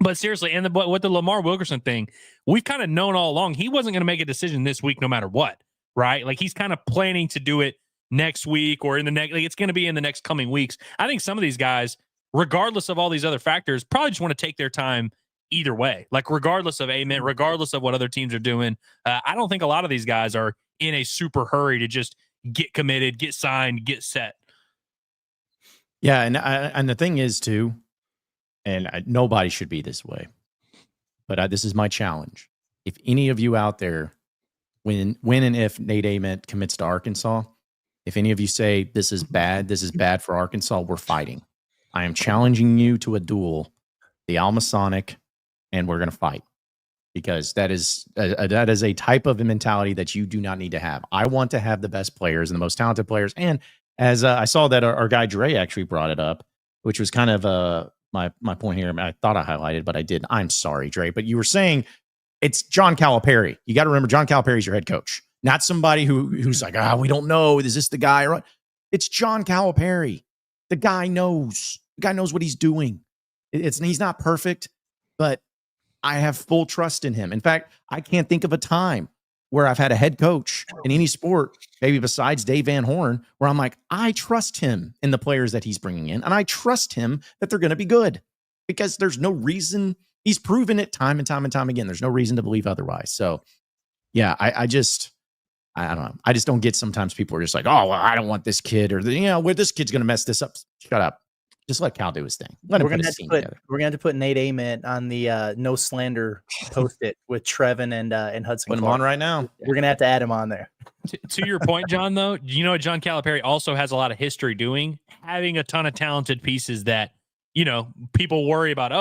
But seriously, but with the Lamar Wilkerson thing, we've kind of known all along he wasn't going to make a decision this week no matter what, right? Like he's kind of planning to do it next week or in the next, it's going to be in the next coming weeks. I think some of these guys, regardless of all these other factors, probably just want to take their time either way, like regardless of Ament, regardless of what other teams are doing. I don't think a lot of these guys are in a super hurry to just get committed, get signed, get set. Yeah. And the thing is too, nobody should be this way, but this is my challenge. If any of you out there, when and if Nate Ament commits to Arkansas, if any of you say this is bad for Arkansas, we're fighting. I am challenging you to a duel, the Almasonic, and we're going to fight because that is a type of mentality that you do not need to have. I want to have the best players and the most talented players. And as I saw that our guy Dre actually brought it up, which was kind of my point here. I thought I highlighted, but I didn't. I'm sorry, Dre. But you were saying it's John Calipari. You got to remember, John Calipari is your head coach, not somebody who's like, we don't know. Is this the guy? It's John Calipari. The guy knows. The guy knows what he's doing. He's not perfect, but I have full trust in him. In fact, I can't think of a time where I've had a head coach in any sport, maybe besides Dave Van Horn, where I'm like, I trust him in the players that he's bringing in, and I trust him that they're going to be good because there's no reason. He's proven it time and time and time again. There's no reason to believe otherwise. So, yeah, I don't know. I just don't get sometimes people are just like, oh, well, I don't want this kid or, where this kid's going to mess this up. Shut up. Just let Cal do his thing. We're going to have to put Nate Ament on the no slander post-it with Trevin and Hudson. Put him on right now. We're going to have to add him on there. To your point, John, though, John Calipari also has a lot of history doing, having a ton of talented pieces that, people worry about,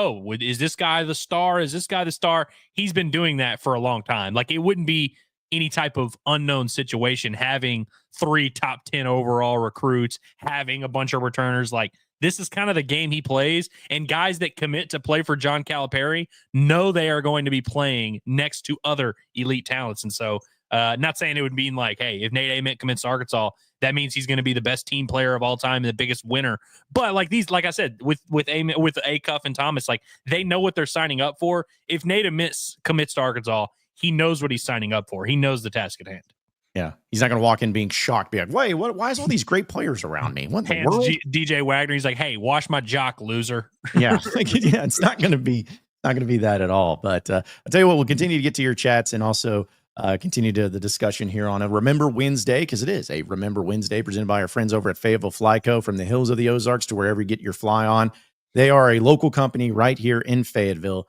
is this guy the star? Is this guy the star? He's been doing that for a long time. Like, it wouldn't be any type of unknown situation having 3 top 10 overall recruits, having a bunch of returners. Like, this is kind of the game he plays. And guys that commit to play for John Calipari know they are going to be playing next to other elite talents. And so, not saying it would mean like, hey, if Nate Ament commits to Arkansas, that means he's going to be the best team player of all time and the biggest winner. But like I said, with Ament, with Acuff and Thomas, like they know what they're signing up for. If Nate Ament commits to Arkansas, he knows what he's signing up for. He knows the task at hand. Yeah, he's not going to walk in being shocked, be like, "Wait, what? Why is all these great players around me? What in the world?" DJ Wagner, he's like, "Hey, wash my jock, loser." Yeah, yeah, it's not going to be that at all. But I'll tell you what, we'll continue to get to your chats and also continue to the discussion here on a Remember Wednesday, because it is a Remember Wednesday presented by our friends over at Fayetteville Flyco, from the hills of the Ozarks to wherever you get your fly on. They are a local company right here in Fayetteville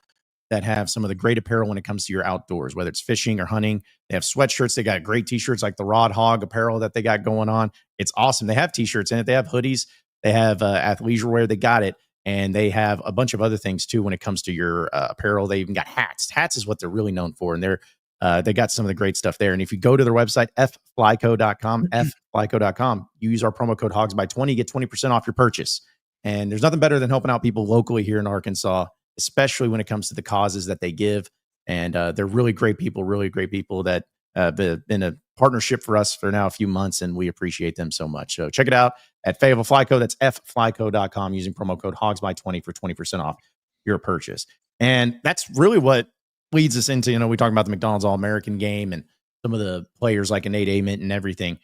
that have some of the great apparel when it comes to your outdoors, whether it's fishing or hunting. They have sweatshirts. They got great t-shirts like the Rod Hog apparel that they got going on. It's awesome. They have t-shirts in it. They have hoodies. They have athleisure wear. They got it. And they have a bunch of other things too when it comes to your apparel. They even got hats. Hats is what they're really known for. And they got some of the great stuff there. And if you go to their website, fflyco.com, fflyco.com, you use our promo code HOGSBY20, you get 20% off your purchase. And there's nothing better than helping out people locally here in Arkansas, especially when it comes to the causes that they give. And they're really great people that have been a partnership for us for now a few months, and we appreciate them so much. So check it out at Fayetteville Flyco. That's fflyco.com, using promo code HOGSBY20 for 20% off your purchase. And that's really what leads us into, we talk about the McDonald's All-American game and some of the players like Nate Ament and everything.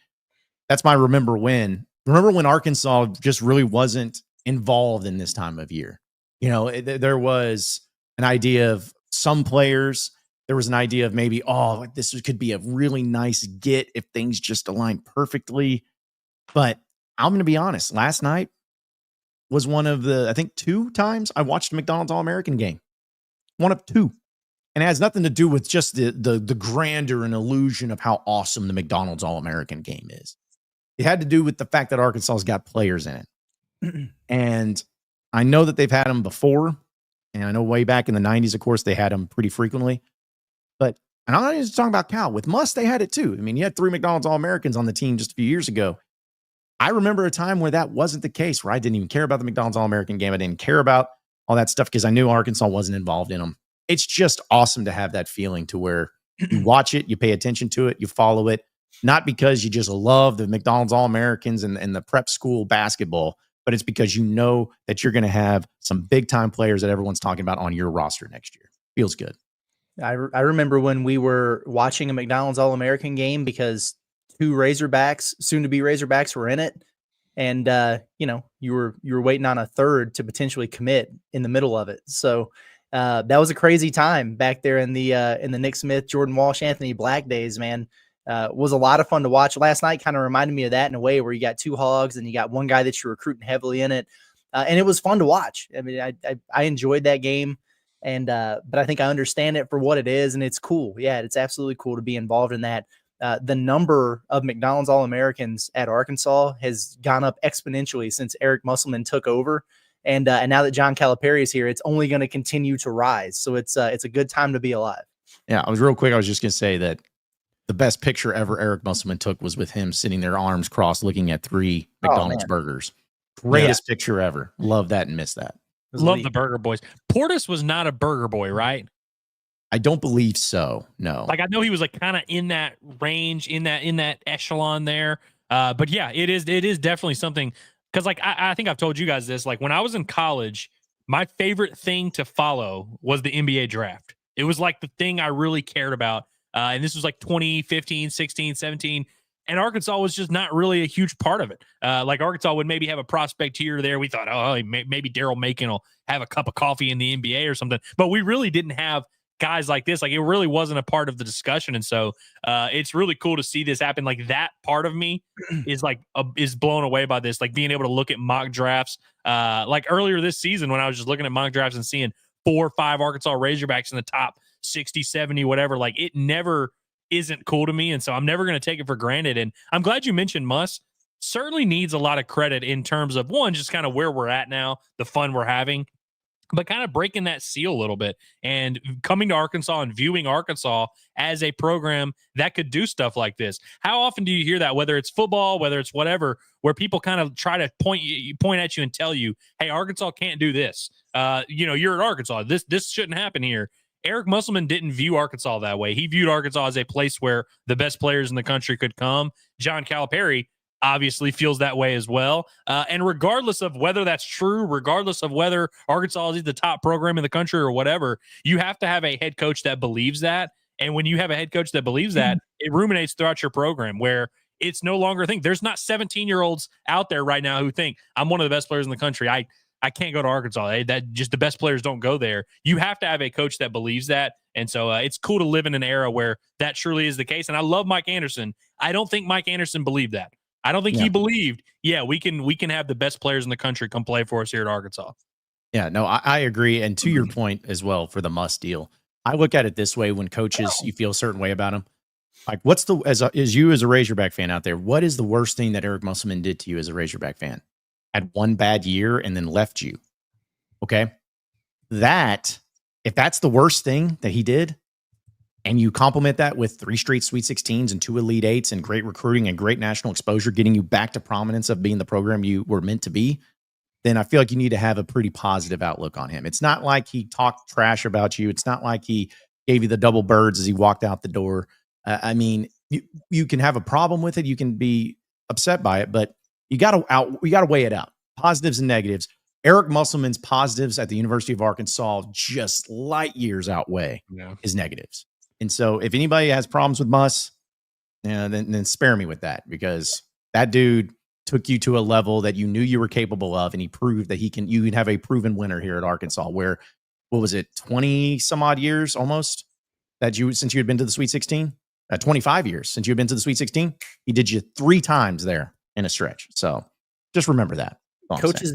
That's my remember when Arkansas just really wasn't involved in this time of year. There was an idea of some players. There was an idea of maybe, this could be a really nice get if things just align perfectly. But I'm going to be honest. Last night was one of the, I think, 2 times I watched a McDonald's All-American game. One of 2. And it has nothing to do with just the grandeur and illusion of how awesome the McDonald's All-American game is. It had to do with the fact that Arkansas's got players in it. And I know that they've had them before. And I know way back in the 90s, of course, they had them pretty frequently. And I'm not just talking about Cal. With Muss, they had it too. I mean, you had 3 McDonald's All-Americans on the team just a few years ago. I remember a time where that wasn't the case, where I didn't even care about the McDonald's All-American game. I didn't care about all that stuff because I knew Arkansas wasn't involved in them. It's just awesome to have that feeling to where you watch it, you pay attention to it, you follow it, not because you just love the McDonald's All-Americans and the prep school basketball, but it's because you know that you're going to have some big-time players that everyone's talking about on your roster next year. Feels good. I remember when we were watching a McDonald's All-American game because 2 Razorbacks, soon-to-be Razorbacks, were in it. And, you were waiting on a third to potentially commit in the middle of it. So that was a crazy time back there in the Nick Smith, Jordan Walsh, Anthony Black days, man. Was a lot of fun to watch. Last night kind of reminded me of that in a way, where you got 2 hogs and you got one guy that you're recruiting heavily in it. And it was fun to watch. I mean, I enjoyed that game. And but I think I understand it for what it is, and it's cool. Yeah, it's absolutely cool to be involved in that. The number of McDonald's All-Americans at Arkansas has gone up exponentially since Eric Musselman took over. And now that John Calipari is here, it's only going to continue to rise. So it's a good time to be alive. Yeah, I was just going to say that the best picture ever Eric Musselman took was with him sitting there, arms crossed, looking at 3 McDonald's burgers. Greatest picture ever. Love that and miss that. Love the burger boys. Portis was not a burger boy, right? I don't believe so. No. Like, I know he was like kind of in that range, in that echelon there. But yeah, it is definitely something, because like I think I've told you guys this. Like, when I was in college, my favorite thing to follow was the NBA draft. It was like the thing I really cared about. And this was like 2015, 16, 17. And Arkansas was just not really a huge part of it. Like, Arkansas would maybe have a prospect here or there. We thought, maybe Daryl Macon will have a cup of coffee in the NBA or something. But we really didn't have guys like this. Like, it really wasn't a part of the discussion. And so it's really cool to see this happen. Like, that part of me is blown away by this. Like, being able to look at mock drafts. Like earlier this season, when I was just looking at mock drafts and seeing 4 or 5 Arkansas Razorbacks in the top 60, 70, whatever, like, it never isn't cool to me. And so I'm never going to take it for granted. And I'm glad you mentioned Muss. Certainly needs a lot of credit in terms of, one, just kind of where we're at now, the fun we're having. but kind of breaking that seal a little bit and coming to Arkansas and viewing Arkansas as a program that could do stuff like this. How often do you hear that, whether it's football, whether it's whatever, where people kind of try to point at you and tell you, hey, Arkansas can't do this. You're at Arkansas. This shouldn't happen here. Eric Musselman didn't view Arkansas that way. He viewed Arkansas as a place where the best players in the country could come. John Calipari obviously feels that way as well. And regardless of whether that's true, regardless of whether Arkansas is the top program in the country or whatever, you have to have a head coach that believes that. And when you have a head coach that believes that, it ruminates throughout your program where it's no longer a thing. There's not 17-year-olds out there right now who think I'm one of the best players in the country. I can't go to Arkansas. That just the best players don't go there. You have to have a coach that believes that. And so it's cool to live in an era where that truly is the case. And I love Mike Anderson. I don't think Mike Anderson believed that. I don't think he believed, we can have the best players in the country come play for us here at Arkansas. Yeah, no, I agree. And to your point as well for the Must deal, I look at it this way: when coaches, you feel a certain way about them. Like, what's as you as a Razorback fan out there, what is the worst thing that Eric Musselman did to you as a Razorback fan? Had one bad year and then left you. Okay. If that's the worst thing that he did, and you complement that with 3 straight Sweet 16s and 2 Elite 8s and great recruiting and great national exposure, getting you back to prominence of being the program you were meant to be, then I feel like you need to have a pretty positive outlook on him. It's not like he talked trash about you. It's not like he gave you the double birds as he walked out the door. I mean, you can have a problem with it. You can be upset by it, but you got to weigh it out. Positives and negatives. Eric Musselman's positives at the University of Arkansas just light years outweigh his negatives. And so if anybody has problems with Muss, then spare me with that, because that dude took you to a level that you knew you were capable of, and he proved that you can have a proven winner here at Arkansas, where, what was it, 20 some odd years almost since you had been to the Sweet 16? 25 years since you had been to the Sweet 16. He did you 3 times there in a stretch. So just remember that. Coaches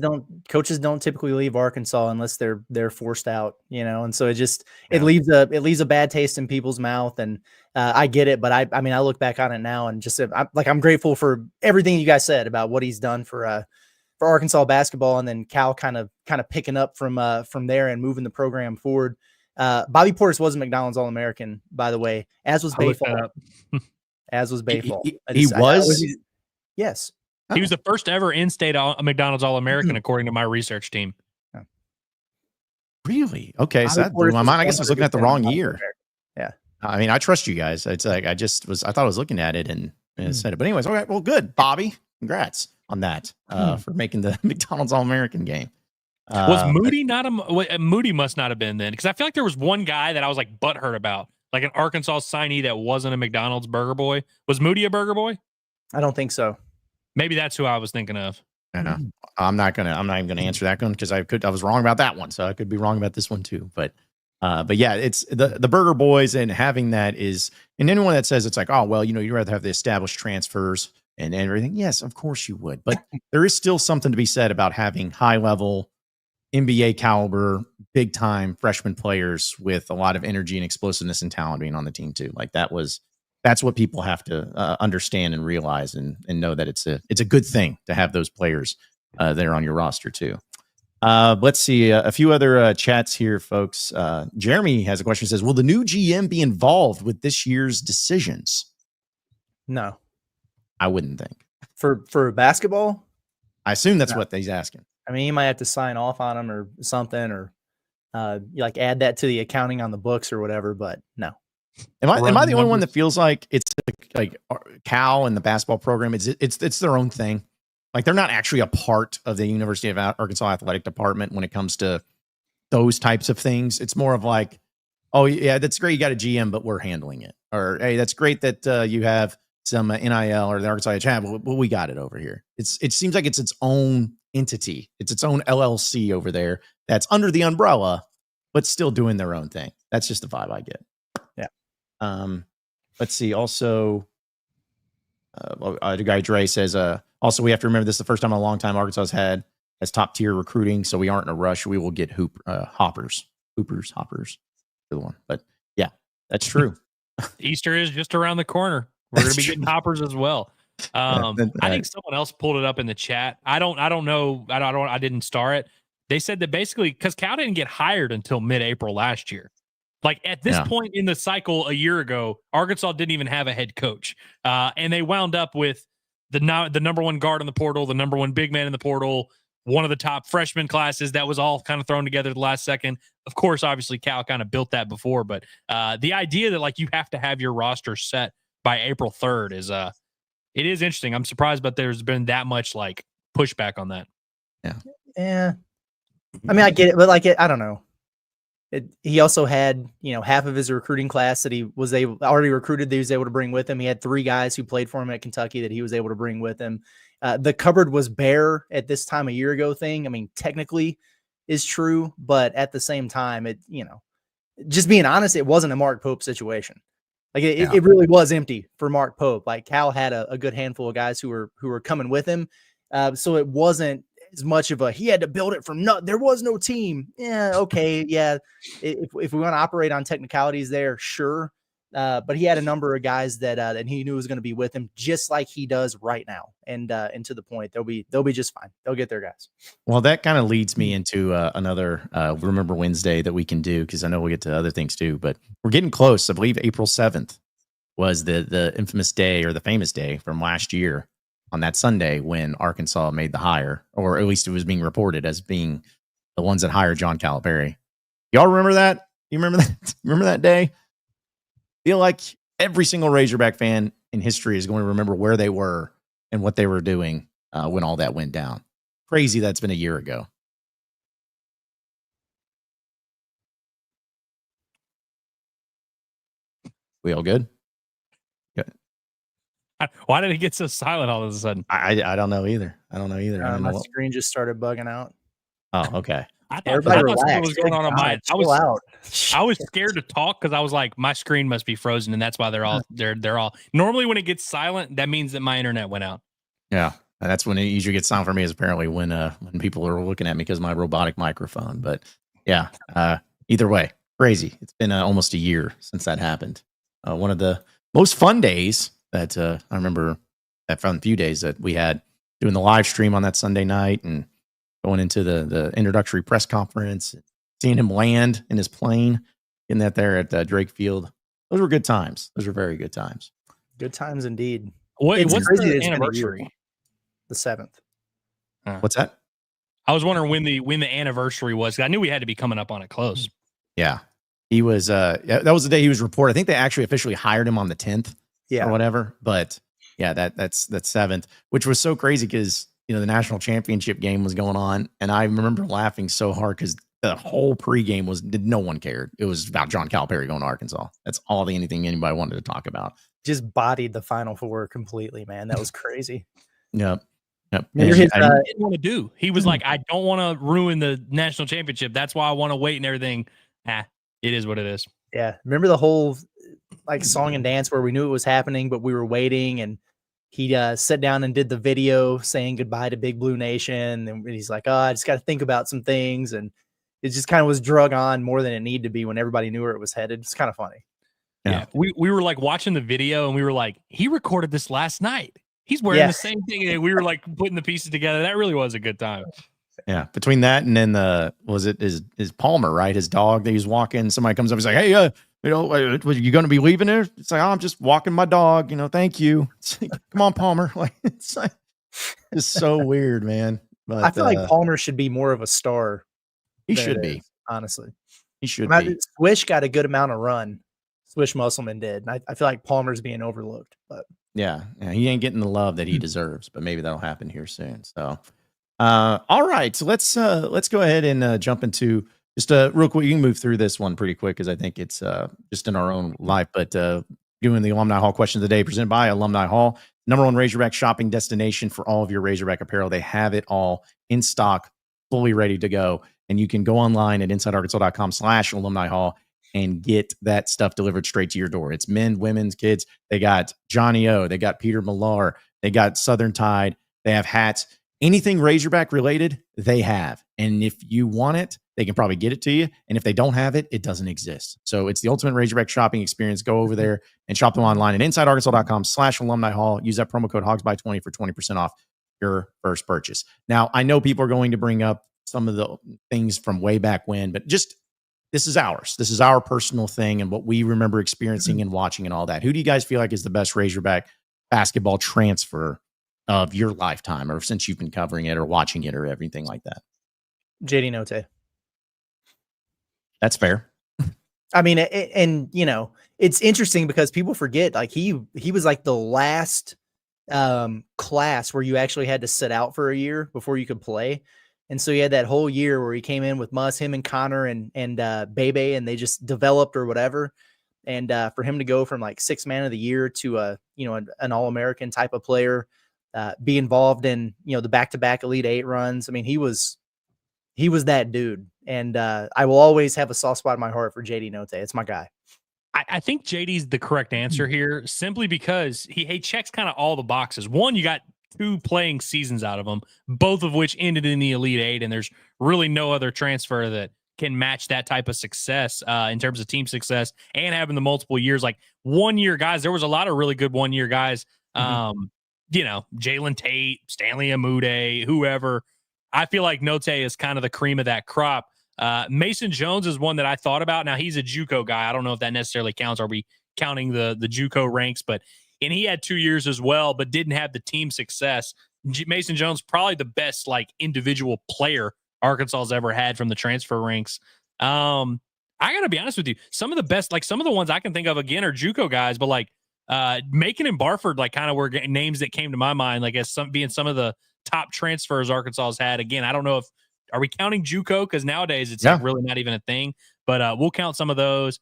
don't typically leave Arkansas unless they're forced out, and so it leaves a bad taste in people's mouth. And I get it, but I mean, I look back on it now and just I'm grateful for everything you guys said about what he's done for Arkansas basketball, and then Cal kind of picking up from there and moving the program forward. Bobby Portis was a McDonald's All-American, by the way, as was Bayfall. As was Bayfall. He was? Yes. He was the first ever in-state McDonald's All-American, according to my research team. Really? Okay, so that blew my mind. I guess I was looking at the wrong year. Yeah. I mean, I trust you guys. It's like I thought I was looking at it and said it. But anyways, okay, well, good, Bobby. Congrats on that for making the McDonald's All-American game. Was Moody Moody must not have been then, because I feel like there was one guy that I was like butthurt about, like an Arkansas signee that wasn't a McDonald's burger boy. Was Moody a burger boy? I don't think so. Maybe that's who I was thinking of. I know. I'm not even gonna answer that one, because I was wrong about that one, so I could be wrong about this one too. But yeah, it's the burger boys, and having that is, and anyone that says it's like, oh well, you'd rather have the established transfers and everything. Yes, of course you would, but there is still something to be said about having high level NBA caliber, big time freshman players with a lot of energy and explosiveness and talent being on the team too. Like that's what people have to understand and realize, and know that it's a good thing to have those players there on your roster too. Let's see a few other chats here, folks. Jeremy has a question. He says, will the new GM be involved with this year's decisions? No, I wouldn't think. For basketball, I assume that's what he's asking. I mean, you might have to sign off on them or something, or like add that to the accounting on the books or whatever. But no. Am I the only one that feels like it's like Cal and the basketball program? It's their own thing. Like, they're not actually a part of the University of Arkansas athletic department when it comes to those types of things. It's more of like, oh yeah, that's great, you got a GM, but we're handling it. Or hey, that's great that you have some NIL or the Arkansas Channel, but we got it over here. It seems like it's its own entity. It's its own LLC over there that's under the umbrella, but still doing their own thing. That's just the vibe I get. Let's see. Also, the guy Dre says, also, we have to remember this is the first time in a long time Arkansas has top tier recruiting, so we aren't in a rush. We will get hoppers, the one. But yeah, that's true. Easter is just around the corner. We're going to be getting hoppers as well. I think someone else pulled it up in the chat. I don't know. I didn't star it, they said that basically because Cal didn't get hired until mid-April last year. Like at this point in the cycle a year ago, Arkansas didn't even have a head coach. And they wound up with the number one guard in the portal, the number one big man in the portal, one of the top freshman classes that was all kind of thrown together the last second. Of course, obviously Cal kind of built that before, but the idea that like you have to have your roster set by April 3rd is it is interesting. I'm surprised, but there's been that much like pushback on that. Yeah. I mean, I get it, but like, I don't know. He also had, half of his recruiting class that he was already recruited that he was able to bring with him. He had 3 guys who played for him at Kentucky that he was able to bring with him. The cupboard was bare at this time a year ago thing. I mean, technically is true, but at the same time, just being honest, it wasn't a Mark Pope situation. Like it really was empty for Mark Pope. Like Cal had a good handful of guys who were coming with him. So it wasn't as much of he had to build it from there was no team. Yeah. Okay. Yeah. If we want to operate on technicalities there, sure. But he had a number of guys that he knew was going to be with him just like he does right now. And to the point, they'll be just fine. They'll get their guys. Well, that kind of leads me into another Remember Wednesday that we can do, because I know we'll get to other things too, but we're getting close. I believe April 7th was the infamous day or the famous day from last year on that Sunday when Arkansas made the hire, or at least it was being reported as being the ones that hired John Calipari. Y'all remember that? You remember that? Remember that day? Feel like every single Razorback fan in history is going to remember where they were and what they were doing when all that went down. Crazy that's been a year ago. We all good? Good. Why did it get so silent all of a sudden? I don't know either. My screen just started bugging out. Oh, okay. I thought something was going on mine. I was scared to talk because I was like, my screen must be frozen, and that's why they're all. Normally, when it gets silent, that means that my internet went out. Yeah, and that's when it usually gets silent for me. Is apparently when people are looking at me because of my robotic microphone. But yeah, either way, crazy. It's been almost a year since that happened. One of the most fun days that I remember. That fun few days that we had doing the live stream on that Sunday night and going into the introductory press conference, seeing him land in his plane, getting that there at Drake Field. Those were good times. Those were very good times. Good times indeed. What's the anniversary? The 7th. What's that? I was wondering when the anniversary was. I knew we had to be coming up on it close. Yeah. He was that was the day he was reported. I think they actually officially hired him on the 10th or whatever. But yeah, that's 7th, which was so crazy because the national championship game was going on, and I remember laughing so hard because the whole pregame no one cared. It was about John Calipari going to Arkansas. That's all anything anybody wanted to talk about. Just bodied the Final Four completely, man. That was crazy. Yep. He didn't want to do. He was like, I don't want to ruin the national championship. That's why I want to wait and everything. It is what it is. Yeah. Remember the whole song and dance where we knew it was happening, but we were waiting, and he sat down and did the video saying goodbye to Big Blue Nation. And he's like, I just got to think about some things. And it just kind of was drug on more than it needed to be when everybody knew where it was headed. It's kind of funny. Yeah. We were like watching the video and we were like, he recorded this last night. He's wearing the same thing. And we were like putting the pieces together. That really was a good time. Yeah. Between that and then is Palmer, right? His dog that he's walking. Somebody comes up, he's like, hey, you going to be leaving there? It's like, I'm just walking my dog. Thank you. It's like, come on, Palmer. It's so weird, man. But I feel like Palmer should be more of a star. He should be, honestly. He should be. Swish got a good amount of run. Swish Musselman did. I feel like Palmer's being overlooked, but yeah, he ain't getting the love that he deserves. But maybe that'll happen here soon. So, all right, so let's go ahead and jump into. Just real quick, you can move through this one pretty quick because I think it's just in our own life. But doing the Alumni Hall question of the day presented by Alumni Hall, #1 Razorback shopping destination for all of your Razorback apparel. They have it all in stock, fully ready to go. And you can go online at InsideArkansas.com/Alumni Hall and get that stuff delivered straight to your door. It's men, women's, kids. They got Johnny O. They got Peter Millar. They got Southern Tide. They have hats. Anything Razorback related, they have. And if you want it, they can probably get it to you. And if they don't have it, it doesn't exist. So it's the ultimate Razorback shopping experience. Go over there and shop them online at InsideArkansas.com/Alumni Hall. Use that promo code HogsBuy20 for 20% off your first purchase. Now, I know people are going to bring up some of the things from way back when, but just this is ours. This is our personal thing and what we remember experiencing and watching and all that. Who do you guys feel like is the best Razorback basketball transfer of your lifetime, or since you've been covering it or watching it or everything like that? JD Note. That's fair. I mean, and you know, it's interesting because people forget, like he was like the last class where you actually had to sit out for a year before you could play. And so he had that whole year where he came in with him and Connor and Bebe, and they just developed or whatever. And for him to go from like 6th man of the year to an All-American type of player, be involved in, the back-to-back Elite 8 runs. I mean, he was that dude. And I will always have a soft spot in my heart for JD Note. It's my guy. I think JD's the correct answer here, simply because he checks kind of all the boxes. One, you got 2 playing seasons out of him, both of which ended in the Elite 8, and there's really no other transfer that can match that type of success in terms of team success and having the multiple years. Like 1-year guys, there was a lot of really good 1-year guys. Jalen Tate, Stanley Amude, whoever. I feel like Note is kind of the cream of that crop. Mason Jones is one that I thought about. Now, he's a JUCO guy. I don't know if that necessarily counts. Are we counting the JUCO ranks? And he had 2 years as well, but didn't have the team success. Mason Jones, probably the best like individual player Arkansas has ever had from the transfer ranks. I got to be honest with you. Some of the best, like some of the ones I can think of again are JUCO guys, but like Macon and Barford, like kind of were names that came to my mind, like as being some of the top transfers Arkansas has had. Again, I don't know if, are we counting JUCO? Because nowadays it's like really not even a thing, but we'll count some of those.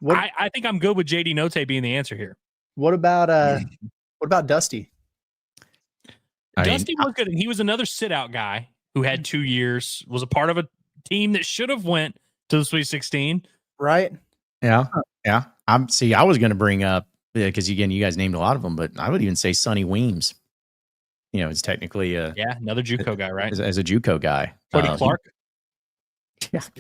I think I'm good with JD Note being the answer here. What about Dusty? Dusty was good, and he was another sit-out guy who had 2 years, was a part of a team that should have went to the Sweet 16. Right? Yeah. Yeah. I was going to bring up, because again, you guys named a lot of them, but I would even say Sonny Weems. It's technically another JUCO guy, right? As a JUCO guy. Cody Clark.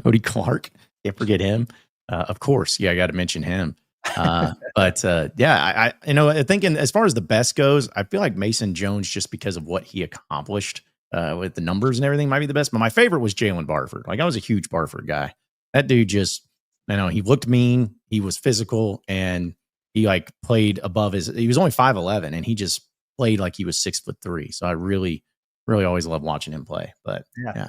Cody Clark. Can't forget him. Of course. Yeah, I got to mention him. I think as far as the best goes, I feel like Mason Jones, just because of what he accomplished with the numbers and everything, might be the best. But my favorite was Jalen Barford. Like, I was a huge Barford guy. That dude just, he looked mean. He was physical, and he like played above he was only 5'11", and he just played like he was 6'3". So I really, really always loved watching him play. But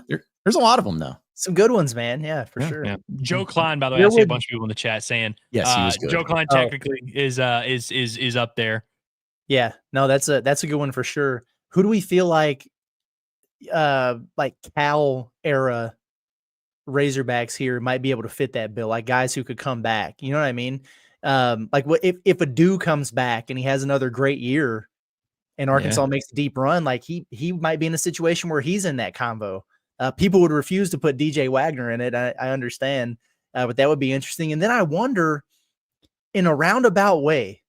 there's a lot of them though. Some good ones, man. Yeah, for sure. Yeah. Joe Klein, by the way, I see a bunch of people in the chat saying, yes, he was good. Joe Klein technically is up there. Yeah, no, that's a good one for sure. Who do we feel like Cal era Razorbacks here might be able to fit that bill? Like guys who could come back. You know what I mean? Like what if a dude comes back and he has another great year and Arkansas makes a deep run, like he might be in a situation where he's in that convo. People would refuse to put DJ Wagner in it. I understand, but that would be interesting. And then I wonder, in a roundabout way,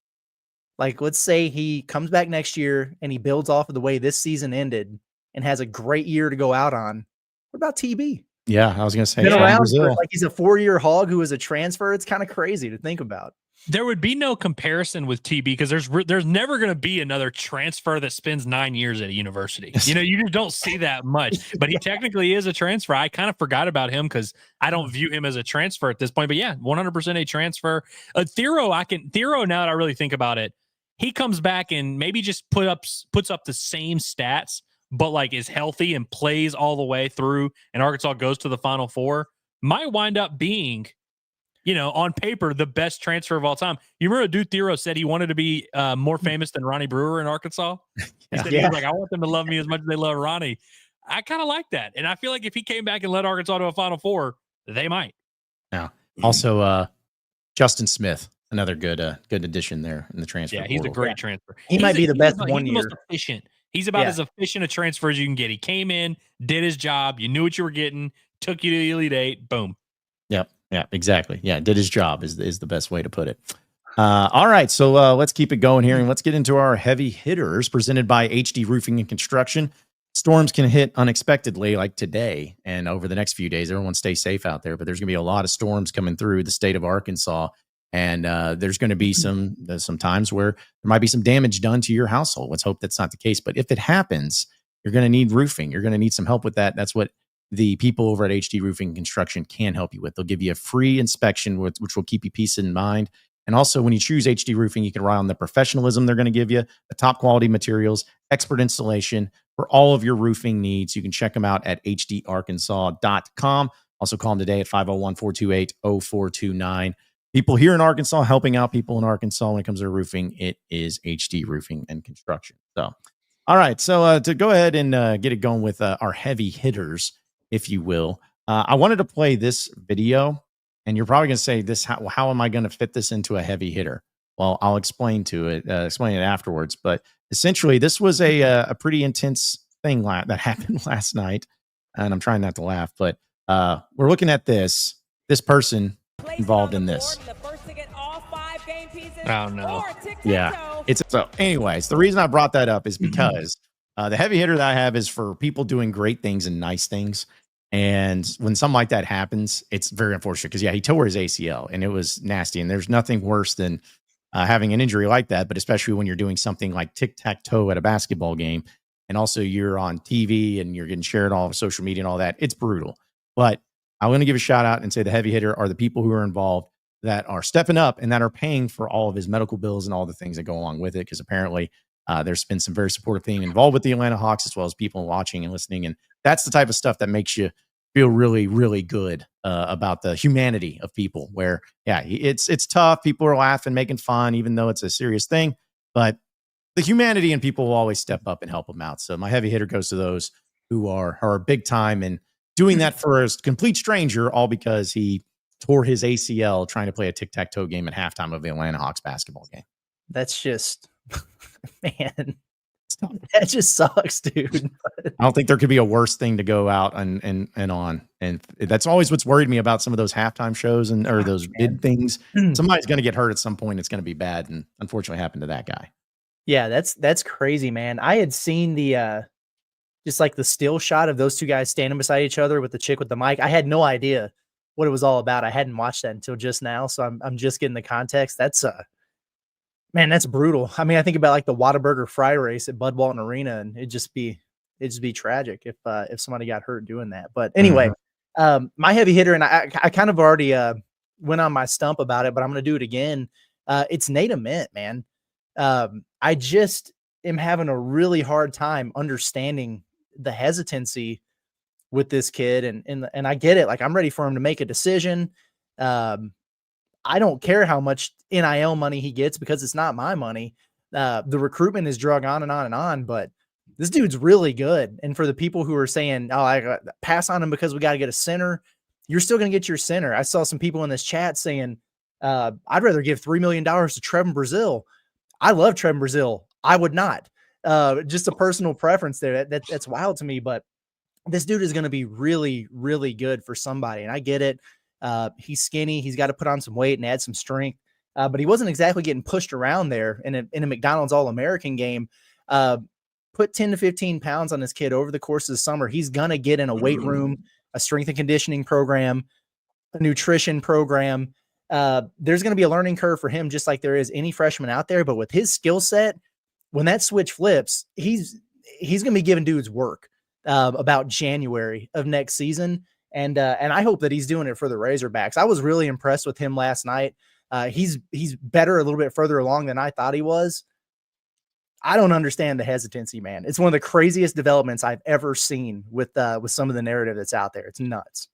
like let's say he comes back next year and he builds off of the way this season ended and has a great year to go out on. What about TB? Yeah, I was going to say, been around for, like he's a 4-year hog who is a transfer. It's kind of crazy to think about. There would be no comparison with TB because there's never going to be another transfer that spends 9 years at a university. You just don't see that much. But he technically is a transfer. I kind of forgot about him because I don't view him as a transfer at this point. But yeah, 100% a transfer. Thero, now that I really think about it, he comes back and maybe just puts up the same stats, but like is healthy and plays all the way through, and Arkansas goes to the Final Four, might wind up being, on paper, the best transfer of all time. You remember dude Thero said he wanted to be more famous than Ronnie Brewer in Arkansas? He said, he was like, I want them to love me as much as they love Ronnie. I kind of like that. And I feel like if he came back and led Arkansas to a Final Four, they might. Yeah. Also, Justin Smith, another good addition there in the transfer. Yeah, he's a great transfer. He might be the best 1 year. He's the most efficient. He's about as efficient a transfer as you can get. He came in, did his job. You knew what you were getting, took you to the Elite 8. Boom. Yep. Yeah, exactly. Yeah, did his job is the best way to put it. All right, so let's keep it going here, and let's get into our heavy hitters presented by HD Roofing and Construction. Storms can hit unexpectedly like today and over the next few days. Everyone stay safe out there, but there's going to be a lot of storms coming through the state of Arkansas, and there's going to be some times where there might be some damage done to your household. Let's hope that's not the case, but if it happens, you're going to need roofing. You're going to need some help with that. That's what the people over at HD Roofing and Construction can help you with. They'll give you a free inspection, which will keep you peace in mind. And also, when you choose HD Roofing, you can rely on the professionalism they're going to give you, the top quality materials, expert installation for all of your roofing needs. You can check them out at hdarkansas.com. Also, call them today at 501-428-0429. People here in Arkansas helping out people in Arkansas when it comes to roofing. It is HD Roofing and Construction. So, all right. So, to go ahead and get it going with our heavy hitters, if you will, I wanted to play this video. And you're probably going to say, "This how am I going to fit this into a heavy hitter?" Well, I'll explain it afterwards. But essentially, this was a pretty intense thing that happened last night, and I'm trying not to laugh. But we're looking at this person involved in this. Oh no! Yeah, it's so. Anyways, the reason I brought that up is because the heavy hitter that I have is for people doing great things and nice things. And when something like that happens, it's very unfortunate because, he tore his ACL and it was nasty. And there's nothing worse than having an injury like that, but especially when you're doing something like tic-tac-toe at a basketball game. And also you're on TV and you're getting shared all over social media and all that. It's brutal. But I want to give a shout out and say the heavy hitter are the people who are involved that are stepping up and that are paying for all of his medical bills and all the things that go along with it. Because apparently there's been some very supportive thing involved with the Atlanta Hawks, as well as people watching and listening. And that's the type of stuff that makes you feel really, really good about the humanity of people where, it's tough. People are laughing, making fun, even though it's a serious thing, but the humanity and people will always step up and help them out. So my heavy hitter goes to those who are big time and doing that for a complete stranger, all because he tore his ACL trying to play a tic-tac-toe game at halftime of the Atlanta Hawks basketball game. That's just, man, that just sucks, dude. I don't think there could be a worse thing to go out and on. And that's always what's worried me about some of those halftime shows or those bid things. Somebody's going to get hurt at some point. It's going to be bad. And unfortunately happened to that guy. Yeah, that's crazy, man. I had seen the just like the still shot of those two guys standing beside each other with the chick with the mic. I had no idea what it was all about. I hadn't watched that until just now. So I'm just getting the context. That's man, that's brutal. I mean, I think about like the Whataburger fry race at Bud Walton Arena, and it'd just be tragic if somebody got hurt doing that. But anyway, my heavy hitter, and I kind of already went on my stump about it, but I'm going to do it again. It's Nate Ament, man. I just am having a really hard time understanding the hesitancy with this kid, and I get it. Like, I'm ready for him to make a decision. I don't care how much NIL money he gets because it's not my money. The recruitment is drug on and on and on, but this dude's really good. And for the people who are saying, "Oh, I pass on him because we got to get a center," you're still going to get your center. I saw some people in this chat saying, "I'd rather give $3 million to Trevin Brazile." I love Trevin Brazile. I would not. Just a personal preference there. That's wild to me, but this dude is going to be really, really good for somebody. And I get it. He's skinny. He's got to put on some weight and add some strength. But he wasn't exactly getting pushed around there in a McDonald's All-American game. Put 10 to 15 pounds on this kid over the course of the summer. He's going to get in a weight room, a strength and conditioning program, a nutrition program. There's going to be a learning curve for him, just like there is any freshman out there. But with his skill set, when that switch flips, he's going to be giving dudes work about January of next season. And I hope that he's doing it for the Razorbacks. I was really impressed with him last night. He's better a little bit further along than I thought he was. I don't understand the hesitancy, man. It's one of the craziest developments I've ever seen with some of the narrative that's out there. It's nuts.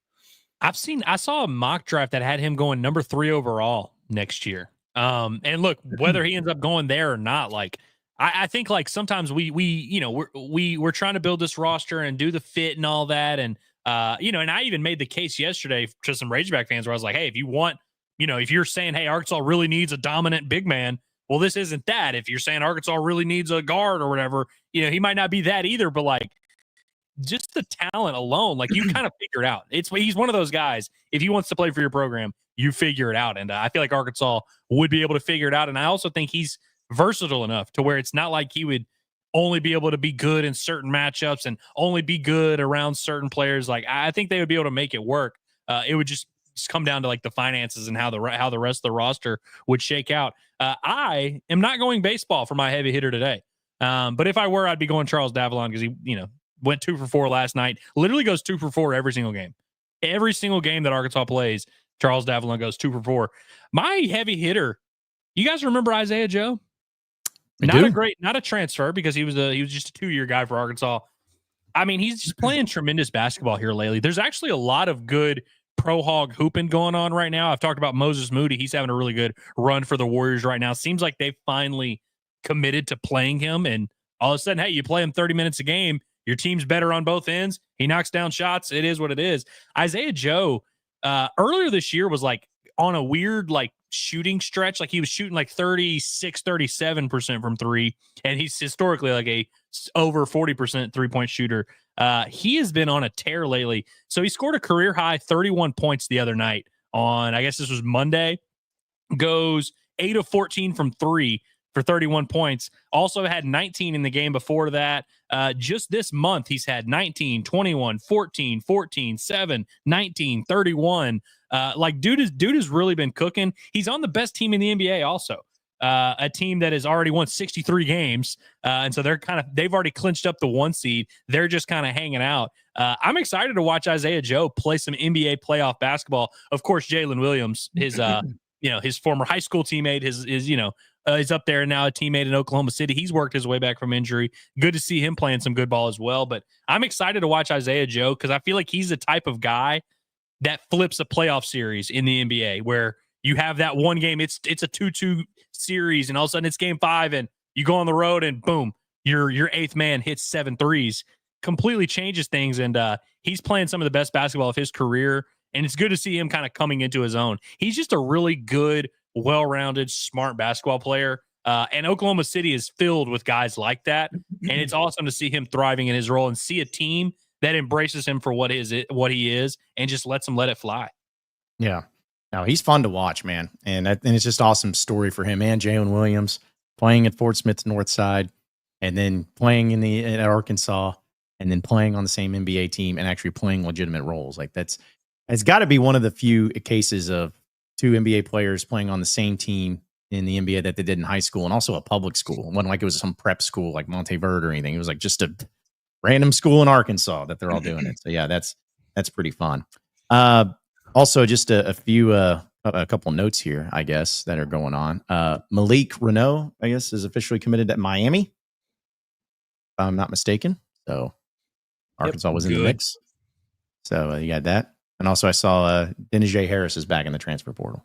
I saw a mock draft that had him going number 3 overall next year. And look, whether he ends up going there or not, like, I think like sometimes we're trying to build this roster and do the fit and all that. And, and I even made the case yesterday to some Razorback fans where I was like, hey, if you want, if you're saying, hey, Arkansas really needs a dominant big man, well, this isn't that. If you're saying Arkansas really needs a guard or whatever, he might not be that either, but like, just the talent alone, like, you kind of figure it out. He's one of those guys. If he wants to play for your program, you figure it out. And I feel like Arkansas would be able to figure it out. And I also think he's versatile enough to where it's not like he would only be able to be good in certain matchups and only be good around certain players. Like, I think they would be able to make it work. It would just come down to like the finances and how the rest of the roster would shake out. I am not going baseball for my heavy hitter today. But if I were, I'd be going Charles Davalon because he, went 2 for 4 last night. Literally goes 2 for 4 every single game. Every single game that Arkansas plays, Charles Davalon goes 2 for 4. My heavy hitter, you guys remember Isaiah Joe? Not a transfer because he was just a 2-year guy for Arkansas. I mean, he's just playing tremendous basketball here lately. There's actually a lot of good pro hog hooping going on right now. I've talked about Moses Moody. He's having a really good run for the Warriors right now. Seems like they've finally committed to playing him, and all of a sudden, hey, you play him 30 minutes a game, your team's better on both ends. He knocks down shots. It is what it is. Isaiah Joe earlier this year was like on a weird like shooting stretch. Like he was shooting like 37% from three, and he's historically like a over 40% 3-point shooter. He has been on a tear lately. So he scored a career high 31 points the other night on, I guess this was Monday, goes 8 of 14 from three for 31 points. Also had 19 in the game before that. Just this month, he's had 19, 21, 14, 14, 7, 19, 31. Like dude has really been cooking. He's on the best team in the NBA also. A team that has already won 63 games. And so they've already clinched up the 1 seed. They're just kind of hanging out. I'm excited to watch Isaiah Joe play some NBA playoff basketball. Of course, Jalen Williams, his his former high school teammate, is up there now, a teammate in Oklahoma City. He's worked his way back from injury. Good to see him playing some good ball as well. But I'm excited to watch Isaiah Joe because I feel like he's the type of guy that flips a playoff series in the NBA where you have that one game, it's a 2-2 series, and all of a sudden it's game 5, and you go on the road and boom, your eighth man hits 7 threes. Completely changes things, and he's playing some of the best basketball of his career, and it's good to see him kind of coming into his own. He's just a really good, well-rounded, smart basketball player, and Oklahoma City is filled with guys like that, and it's awesome to see him thriving in his role and see a team that embraces him for what he is and just lets him let it fly. Yeah. No, he's fun to watch, man. And it's just awesome story for him and Jalen Williams playing at Fort Smith Northside and then playing at Arkansas and then playing on the same NBA team and actually playing legitimate roles. Like it's got to be one of the few cases of 2 NBA players playing on the same team in the NBA that they did in high school and also a public school. It wasn't like it was some prep school like Monteverde or anything. It was like just a random school in Arkansas that they're all doing it. So yeah, that's pretty fun. Also, just a couple notes here, I guess, that are going on. Malik Renault, I guess, is officially committed at Miami, if I'm not mistaken. So Arkansas was in the mix. So you got that. And also I saw Denijay Harris is back in the transfer portal.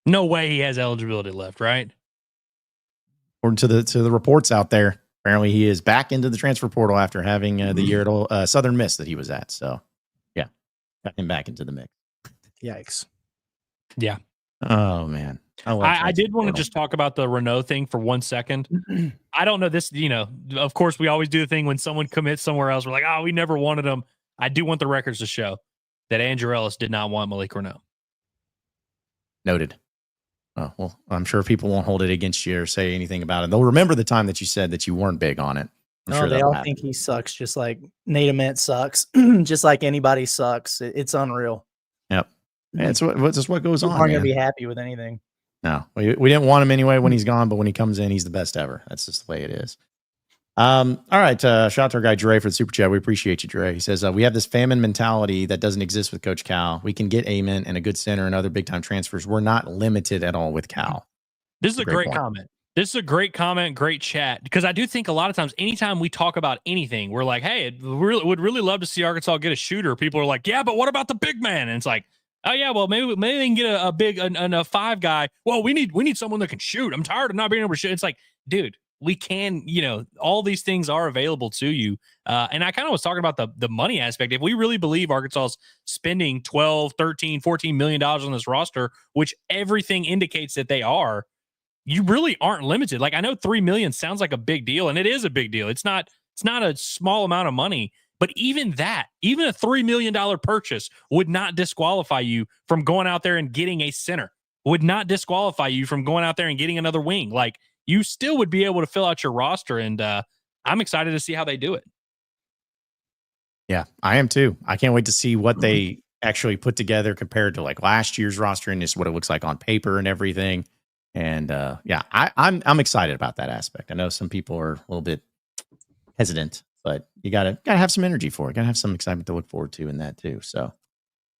No way he has eligibility left, right? According to the reports out there, apparently he is back into the transfer portal after having the year at Southern Miss that he was at. So got him back into the mix. Yikes. Yeah. Oh, man. I did want to just talk about the Renault thing for 1 second. I don't know this, of course, we always do the thing when someone commits somewhere else. We're like, oh, we never wanted them. I do want the records to show that Andrew Ellis did not want Malik Renault. Noted. Oh, well, I'm sure people won't hold it against you or say anything about it. They'll remember the time that you said that you weren't big on it. They all think he sucks, just like Nate Ament sucks, just like anybody sucks. It's unreal. Yep. It's what goes on. People aren't going to be happy with anything. No, we didn't want him anyway when he's gone, but when he comes in, he's the best ever. That's just the way it is. All right. Shout out to our guy, Dre, for the super chat. We appreciate you, Dre. He says, we have this famine mentality that doesn't exist with Coach Cal. We can get Ament and a good center and other big time transfers. We're not limited at all with Cal. This is a great comment. This is a great comment, great chat, because I do think a lot of times, anytime we talk about anything, we're like, hey, would really love to see Arkansas get a shooter. People are like, yeah, but what about the big man? And it's like, oh yeah, well maybe they can get a big a 5 guy. Well, we need someone that can shoot. I'm tired of not being able to shoot. It's like, dude, we can, all these things are available to you. And I kind of was talking about the money aspect. If we really believe Arkansas's spending $12, $13, $14 million on this roster, which everything indicates that they are, you really aren't limited. Like, I know $3 million sounds like a big deal, and it is a big deal. It's not a small amount of money, but even a $3 million purchase would not disqualify you from going out there and getting a center, would not disqualify you from going out there and getting another wing. Like, you still would be able to fill out your roster, and I'm excited to see how they do it. Yeah, I am too. I can't wait to see what they actually put together compared to like last year's roster and just what it looks like on paper and everything. And I'm excited about that aspect. I know some people are a little bit hesitant but you gotta have some energy for it. Gotta have some excitement to look forward to in that too. So,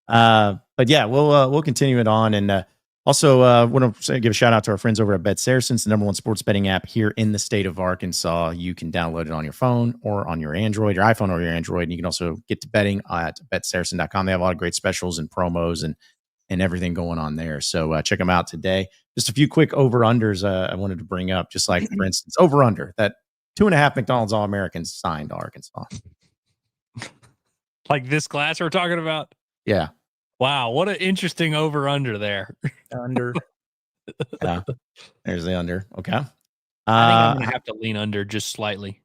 but yeah, we'll continue it on, and also want to give a shout out to our friends over at BetSaracen. It's the #1 sports betting app here in the state of Arkansas. You can download it on your phone or on your Android, your iPhone or your Android, and you can also get to betting at BetSaracen.com. They have a lot of great specials and promos and everything going on there. So check them out today. Just a few quick over-unders I wanted to bring up, just like, for instance, over-under that 2.5 McDonald's All-Americans signed to Arkansas. Like this class we're talking about? Yeah. Wow, what an interesting over-under there. Under. Yeah. There's the under. Okay. I think I'm going to have to lean under just slightly.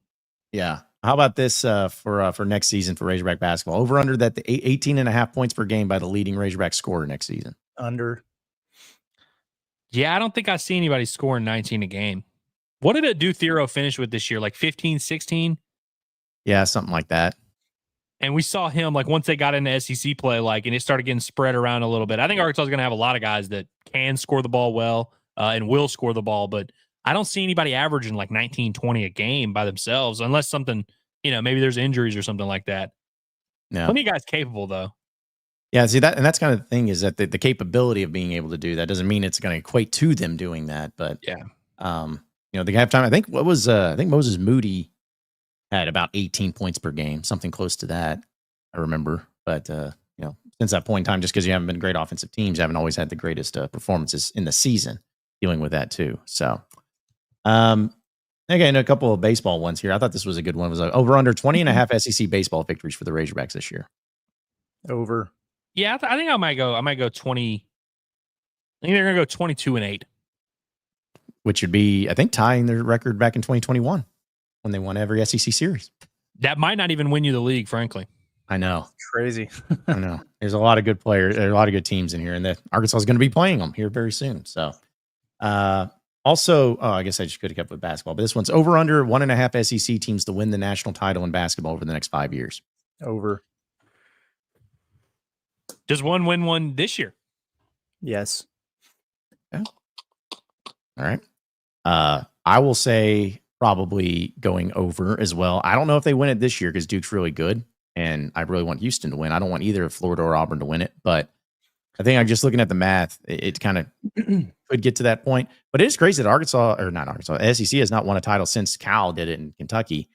Yeah. How about this for next season for Razorback basketball? Over under that the 18.5 points per game by the leading Razorback scorer next season. Under. Yeah, I don't think I see anybody scoring 19 a game. What did it do Thero finish with this year? Like 15, 16? Yeah, something like that. And we saw him, like, once they got into SEC play, like, and it started getting spread around a little bit. I think Arkansas is going to have a lot of guys that can score the ball well and will score the ball, but I don't see anybody averaging like 19, 20 a game by themselves, unless something, maybe there's injuries or something like that. Yeah. Plenty of guys capable, though. Yeah, see that, and that's kind of the thing, is that the capability of being able to do that doesn't mean it's going to equate to them doing that. But yeah, the halftime, I think Moses Moody had about 18 points per game, something close to that, I remember. But since that point in time, just because you haven't been great offensive teams, you haven't always had the greatest performances in the season dealing with that too. So, again, a couple of baseball ones here. I thought this was a good one. It was over under 20.5 SEC baseball victories for the Razorbacks this year. Over. Yeah, I think I might go 20. I think they're going to go 22-8. Which would be, I think, tying their record back in 2021 when they won every SEC series. That might not even win you the league, frankly. I know. Crazy. I know. There's a lot of good players. There's a lot of good teams in here, and that Arkansas is going to be playing them here very soon. So, also, I guess I just could have kept with basketball, but this one's over under 1.5 SEC teams to win the national title in basketball over the next 5 years. Over. Does one win one this year? Yes. Yeah. All right. I will say probably going over as well. I don't know if they win it this year because Duke's really good, and I really want Houston to win. I don't want either Florida or Auburn to win it, but I think I'm just looking at the math. It kind of could get to that point, but it is crazy that SEC has not won a title since Cal did it in Kentucky.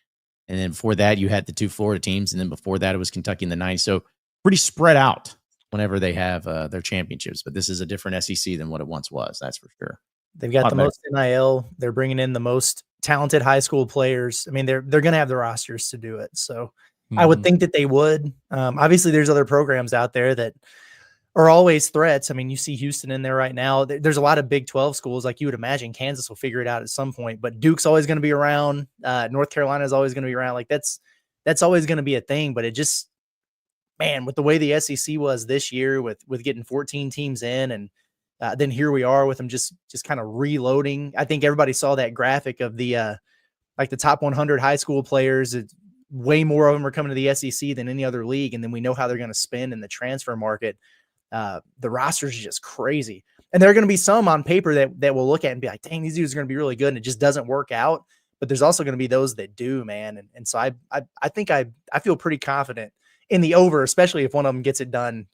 And then before that, you had the two Florida teams. And then before that, it was Kentucky in the 90s. So pretty spread out whenever they have their championships. But this is a different SEC than what it once was. That's for sure. They've got the most NIL. They're bringing in the most talented high school players. I mean, they're going to have the rosters to do it. So I would think that they would. Obviously, there's other programs out there that are always threats. I mean, you see Houston in there right now. There's a lot of Big 12 schools, like you would imagine. Kansas will figure it out at some point, but Duke's always going to be around. North Carolina is always going to be around. Like that's always going to be a thing. But it just, man, with the way the SEC was this year, with getting 14 teams in, and then here we are with them just kind of reloading. I think everybody saw that graphic of the like the top 100 high school players. Way more of them are coming to the SEC than any other league, and then we know how they're going to spend in the transfer market. The rosters are just crazy. And there are going to be some on paper that we'll look at and be like, dang, these dudes are going to be really good. And it just doesn't work out. But there's also going to be those that do, man. And so I think I feel pretty confident in the over, especially if one of them gets it done,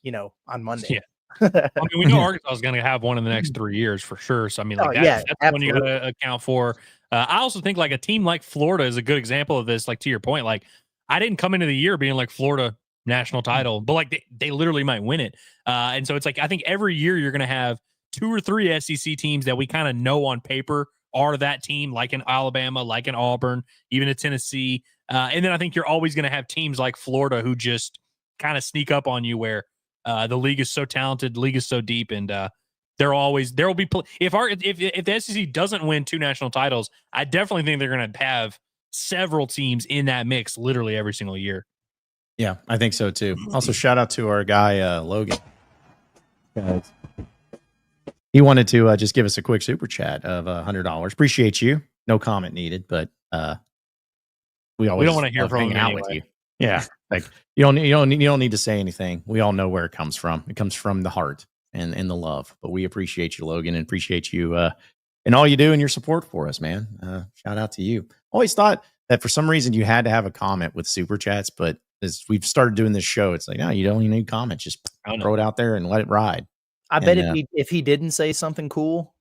on Monday. Yeah. I mean, we know Arkansas is going to have one in the next 3 years for sure. So, I mean, that's one you got to account for. I also think like a team like Florida is a good example of this. Like to your point, like I didn't come into the year being like Florida national title, but like they literally might win it. And so it's like, I think every year you're going to have 2 or 3 SEC teams that we kind of know on paper are that team, like in Alabama, like in Auburn, even in Tennessee. And then I think you're always going to have teams like Florida who just kind of sneak up on you where the league is so talented, the league is so deep. And there will be, if the SEC doesn't win 2 national titles, I definitely think they're going to have several teams in that mix literally every single year. Yeah, I think so too. Also, shout out to our guy, Logan. He wanted to just give us a quick super chat of $100. Appreciate you. No comment needed, but we don't want to hear from him out anyway. with you. Yeah, like you don't need to say anything. We all know where it comes from. It comes from the heart and the love. But we appreciate you, Logan, and appreciate you and all you do and your support for us, man. Shout out to you. Always thought that for some reason you had to have a comment with super chats, but as we've started doing this show, it's like, no, you don't even need comments. Just throw it out there and let it ride. I bet if he didn't say something cool,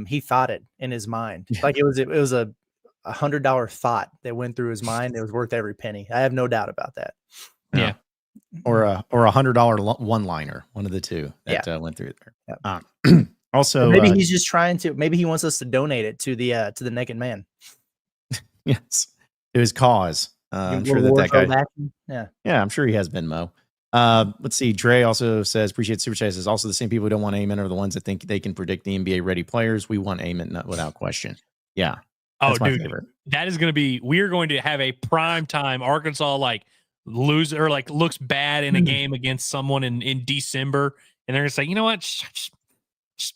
he thought it in his mind. Like it was a $100 thought that went through his mind. It was worth every penny. I have no doubt about that. Yeah. Or a $100 one-liner, one of the two that went through there. Yeah. Also, maybe he's just trying to. Maybe he wants us to donate it to the naked man. Yes, to his cause. I'm sure that guy. Yeah, I'm sure he has Venmo. Let's see. Dre also says, appreciate super chat. Says also the same people who don't want Ament are the ones that think they can predict the NBA ready players. We want Ament without question. Yeah. That's my favorite. That is going to be. We are going to have a prime time Arkansas lose or looks bad in a game against someone in December, and they're going to say, you know what, just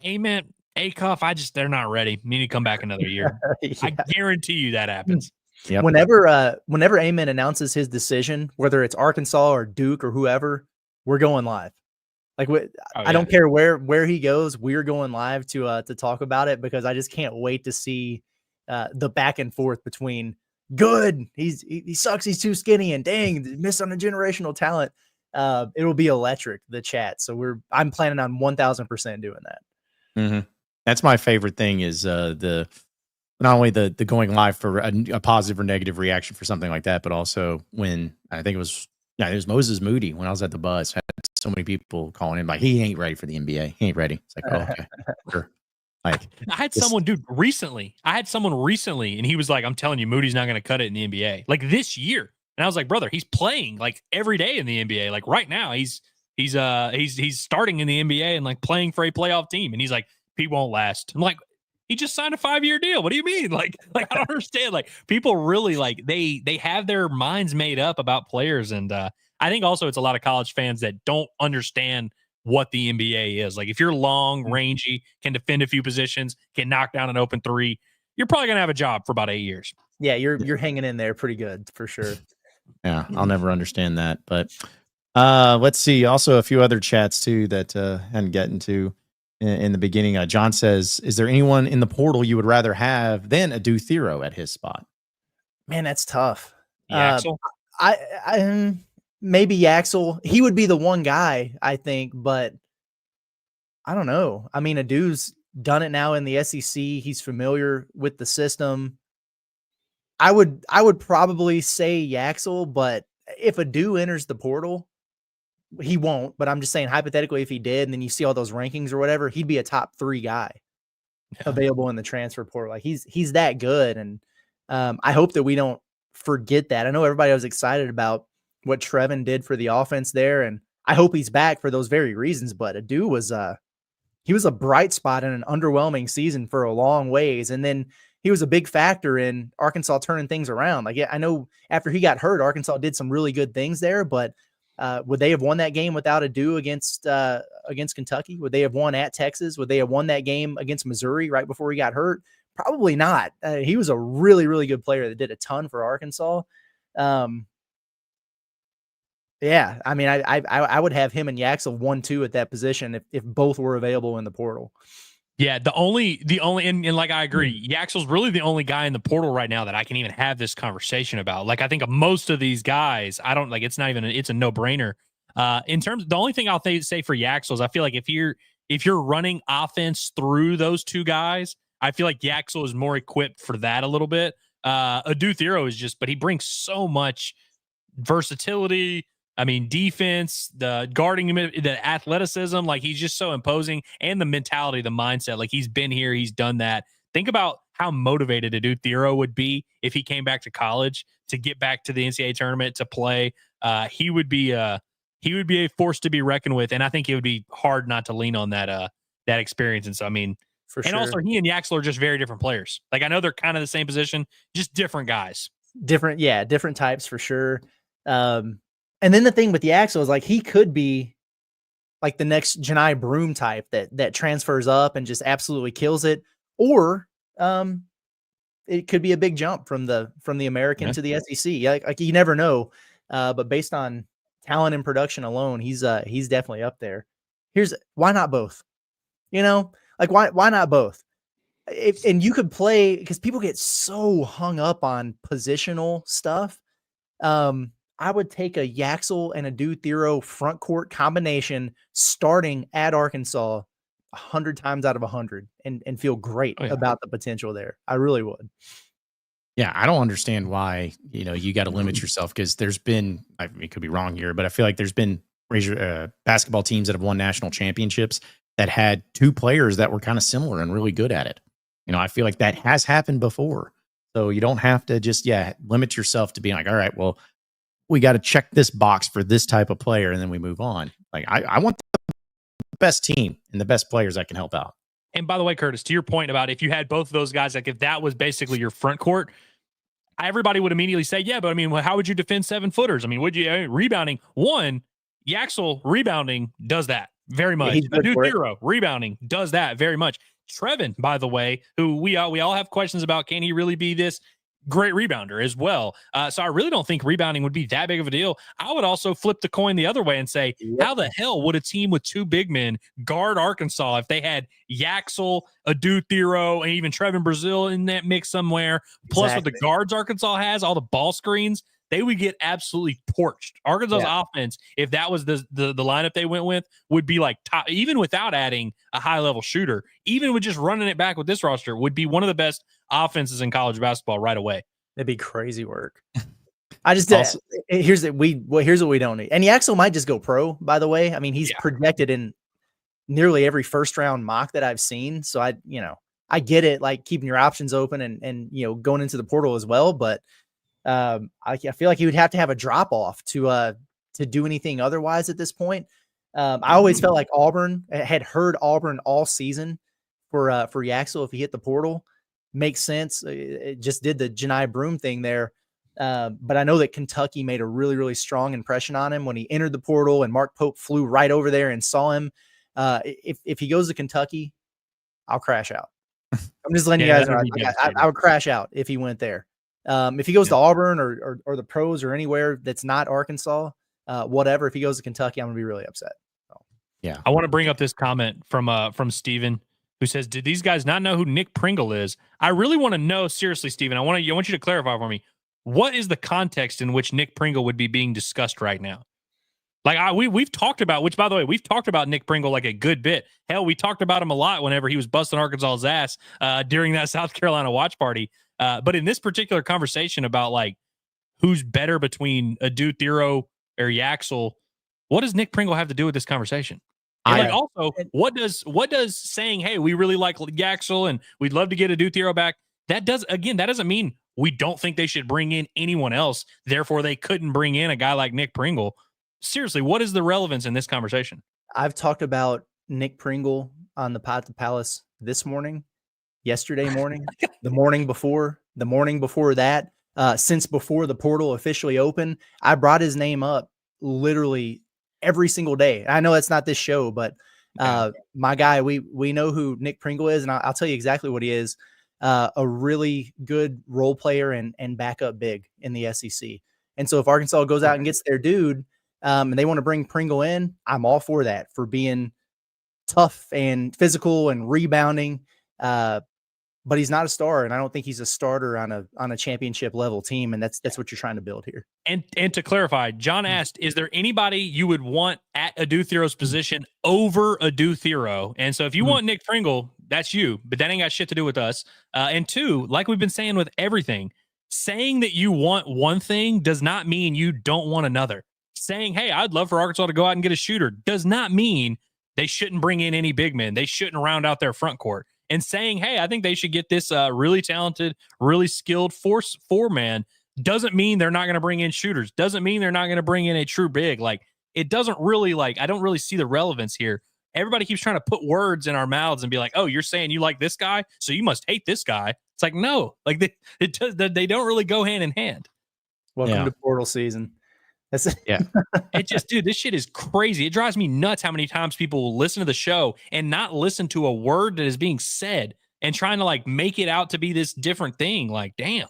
Ament, Acuff, they're not ready. Need to come back another year. I guarantee you that happens. Yep. Whenever Ament announces his decision, whether it's Arkansas or Duke or whoever, we're going live. I don't care where he goes, we're going live to talk about it, because I just can't wait to see the back and forth between good, he sucks, he's too skinny, and dang, missed on a generational talent. It'll be electric, the chat. So I'm planning on 1000% doing that. Mm-hmm. That's my favorite thing is not only the going live for a positive or negative reaction for something like that, but also when I think it was Moses Moody when I was at the bus. I had so many people calling in like, he ain't ready for the NBA. He ain't ready. It's like, oh, okay, sure. I had someone recently, and he was like, I'm telling you, Moody's not going to cut it in the NBA this year. And I was like, brother, he's playing every day in the NBA. Right now, he's starting in the NBA and playing for a playoff team. And he's like, he won't last. I'm like, he just signed a 5-year deal. What do you mean? I don't understand. People really they have their minds made up about players. And I think also it's a lot of college fans that don't understand what the NBA is. If you're long, rangy, can defend a few positions, can knock down an open three, you're probably going to have a job for about 8 years. Yeah, you're hanging in there pretty good for sure. Yeah, I'll never understand that. But let's see. Also, a few other chats too that I hadn't gotten to in the beginning. John says, "Is there anyone in the portal you would rather have than Adu Thero at his spot?" Man, that's tough. Yaxel? I maybe Yaxel. He would be the one guy, I think, but I don't know. I mean, Adu's done it now in the SEC. He's familiar with the system. I would probably say Yaxel, but if Adu enters the portal, he won't. But I'm just saying, hypothetically, if he did, and then you see all those rankings or whatever, he'd be a top 3 guy available in the transfer portal. He's that good, and I hope that we don't forget that. I know everybody was excited about what Trevin did for the offense there, and I hope he's back for those very reasons. But Adu was he was a bright spot in an underwhelming season for a long ways, and then he was a big factor in Arkansas turning things around. I know after he got hurt, Arkansas did some really good things there, but would they have won that game without Adu against Kentucky? Would they have won at Texas? Would they have won that game against Missouri right before he got hurt? Probably not. He was a really, really good player that did a ton for Arkansas. Yeah, I mean, I would have him and Yaxel 1-2 at that position if both were available in the portal. Yeah, the only, and I agree, Yaxel's really the only guy in the portal right now that I can even have this conversation about. I think of most of these guys, I don't it's not even, it's a no brainer. In terms, the only thing I'll say for Yaxel is I feel like if you're running offense through those two guys, I feel like Yaxel is more equipped for that a little bit. Adu Thero is but he brings so much versatility. I mean, defense, the guarding, the athleticism, he's just so imposing, and the mentality, the mindset. He's been here, he's done that. Think about how motivated Adu Thero would be if he came back to college to get back to the NCAA tournament to play. He would be a force to be reckoned with, and I think it would be hard not to lean on that experience. And so, I mean, for sure. Also, he and Yaxel are just very different players. I know they're kind of the same position, just different guys. Different types for sure. And then the thing with Yaxel is he could be the next Janai Broom type that transfers up and just absolutely kills it, or it could be a big jump from the American to the SEC. You never know, but based on talent and production alone, he's definitely up there. Why not both? Why not both? and you could play, because people get so hung up on positional stuff. I would take a Yaxel and a Duthero front court combination starting at Arkansas 100 times out of 100 and feel great about the potential there. I really would. Yeah, I don't understand why, you got to limit yourself, because there's been, it could be wrong here, but I feel like there's been basketball teams that have won national championships that had two players that were kind of similar and really good at it. I feel like that has happened before. So you don't have to just, limit yourself to being like, all right, well, we got to check this box for this type of player, and then we move on. Like, I want the best team and the best players that can help out. And by the way, Curtis, to your point about if you had both of those guys, like if that was basically your front court, everybody would immediately say, yeah, but I mean, how would you defend 7-footers? I mean, would you rebounding? Yaxel rebounding does that very much. Duthero rebounding does that very much. Trevin, by the way, who we all have questions about, can he really be this great rebounder as well? So I really don't think rebounding would be that big of a deal. I would also flip the coin the other way and say, how the hell would a team with two big men guard Arkansas if they had Yaxel, a Duthero, and even Trevin Brazil in that mix somewhere? Plus, with the guards Arkansas has, all the ball screens, they would get absolutely torched. Arkansas's offense, if that was the lineup they went with, would be like top, even without adding a high-level shooter, even with just running it back with this roster, would be one of the best offenses in college basketball right away. It'd be crazy work. I just here's what we don't need. And Yaxel might just go pro, by the way. I mean, he's projected in nearly every first round mock that I've seen. So I get it, like keeping your options open and going into the portal as well. But I feel like he would have to have a drop off to do anything otherwise at this point. I always felt like Auburn had heard Auburn all season for Yaxel if he hit the portal. Makes sense. It just did the Janai Broom thing there. But I know that Kentucky made a really, really strong impression on him when he entered the portal, and Mark Pope flew right over there and saw him. If he goes to Kentucky, I'll crash out. I'm just letting you guys know. I would crash out if he went there. If he goes to Auburn or the pros or anywhere that's not Arkansas, whatever, if he goes to Kentucky, I'm going to be really upset. So. Yeah. I want to bring up this comment from Steven, who says, did these guys not know who Nick Pringle is? I really want to know, seriously, Steven, I want you to clarify for me. What is the context in which Nick Pringle would be being discussed right now? Like we've talked about, which by the way, we've talked about Nick Pringle like a good bit. Hell, we talked about him a lot whenever he was busting Arkansas's ass during that South Carolina watch party. But in this particular conversation about like who's better between a Duthero or Yaxel, what does Nick Pringle have to do with this conversation? And also, what does saying, hey, we really like Yaxel and we'd love to get a Duthero back, that doesn't mean we don't think they should bring in anyone else. Therefore, they couldn't bring in a guy like Nick Pringle. Seriously, what is the relevance in this conversation? I've talked about Nick Pringle on the Pot to Palace this morning, yesterday morning, the morning before that, since before the portal officially opened. I brought his name up literally every single day. I know that's not this show, but my guy, we know who Nick Pringle is, and I'll tell you exactly what he is. A really good role player and backup big in the SEC. And so if Arkansas goes out and gets their dude, and they want to bring Pringle in, I'm all for that, for being tough and physical and rebounding. But he's not a star, and I don't think he's a starter on a championship level team, and that's what you're trying to build here. And to clarify, John asked, is there anybody you would want at a Duthero's position over a Duthero? And so if you want Nick Pringle, that's you, but that ain't got shit to do with us. And two, like we've been saying with everything, saying that you want one thing does not mean you don't want another. Saying, hey, I'd love for Arkansas to go out and get a shooter does not mean they shouldn't bring in any big men. They shouldn't round out their front court. And saying, hey, I think they should get this really talented, really skilled four-man doesn't mean they're not going to bring in shooters. Doesn't mean they're not going to bring in a true big. Like, it doesn't really, I don't really see the relevance here. Everybody keeps trying to put words in our mouths and be like, oh, you're saying you like this guy, so you must hate this guy. It's like, no, like they don't really go hand in hand. Welcome to portal season. It just, dude, this shit is crazy. It drives me nuts how many times people will listen to the show and not listen to a word that is being said and trying to make it out to be this different thing. Like, damn.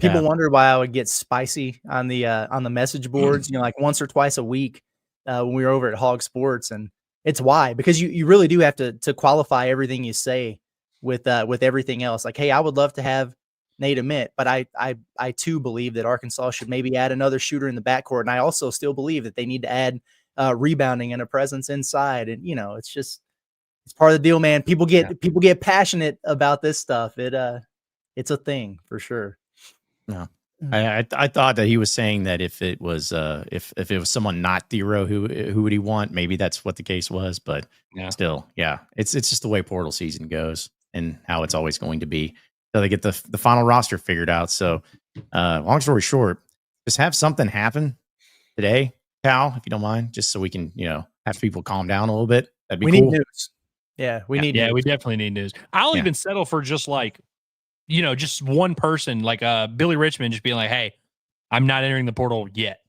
People wonder why I would get spicy on the message boards, once or twice a week when we were over at Hog Sports. And it's why, because you really do have to qualify everything you say with everything else. Like, hey, I would love to have Nate Ament, but I too believe that Arkansas should maybe add another shooter in the backcourt, and I also still believe that they need to add rebounding and a presence inside. And it's part of the deal, man. People get passionate about this stuff. It's a thing for sure. No. I thought that he was saying that if it was if it was someone not Thero, who would he want? Maybe that's what the case was, but still, it's just the way portal season goes and how it's always going to be. So they get the final roster figured out. So long story short, just have something happen today, Cal, if you don't mind, just so we can have people calm down a little bit. That'd be cool. We need news. Yeah, we need. Yeah, news. we definitely need news. I'll even settle for just like, just one person, like Billy Richmond, just being like, "Hey, I'm not entering the portal yet."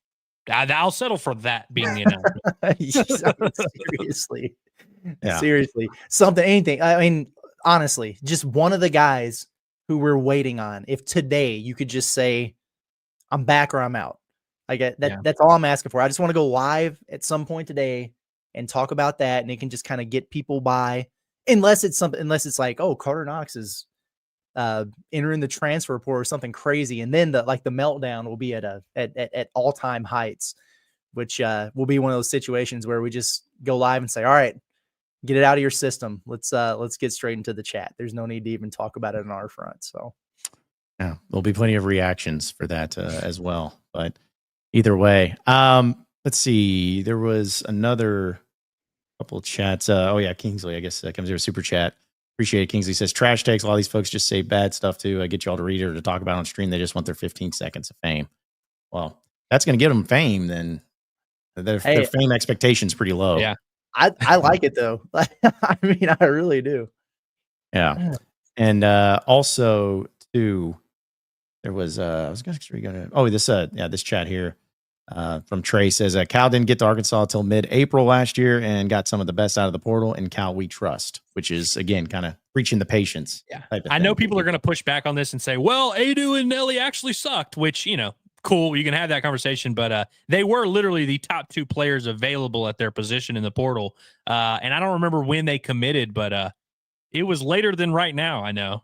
I'll settle for that being the announcement. Seriously, anything. I mean, honestly, just one of the guys who we're waiting on. If today you could just say, "I'm back" or "I'm out," that's all I'm asking for. I just want to go live at some point today and talk about that, and it can just kind of get people by. Unless it's like, oh, Carter Knox is entering the transfer report or something crazy, and then the meltdown will be at all-time heights, which will be one of those situations where we just go live and say, all right, get it out of your system. Let's get straight into the chat. There's no need to even talk about it on our front. So yeah, there'll be plenty of reactions for that as well. But either way, let's see. There was another couple chats. Kingsley, I guess comes here with super chat. Appreciate it. Kingsley says trash takes. A lot of these folks just say bad stuff to get you all to read it or to talk about it on stream. They just want their 15 seconds of fame. Well, that's going to give them fame. Then their fame expectations pretty low. Yeah, I like it though. I mean, I really do. Yeah, and also too, there was I was going to this chat here. From Trey says Cal didn't get to Arkansas until mid-April last year and got some of the best out of the portal, and Cal we trust, which is again kind of preaching the patience. Yeah, I know people are going to push back on this and say, "Well, Adu and Nelly actually sucked," which cool. You can have that conversation, but they were literally the top two players available at their position in the portal, and I don't remember when they committed, but it was later than right now. I know.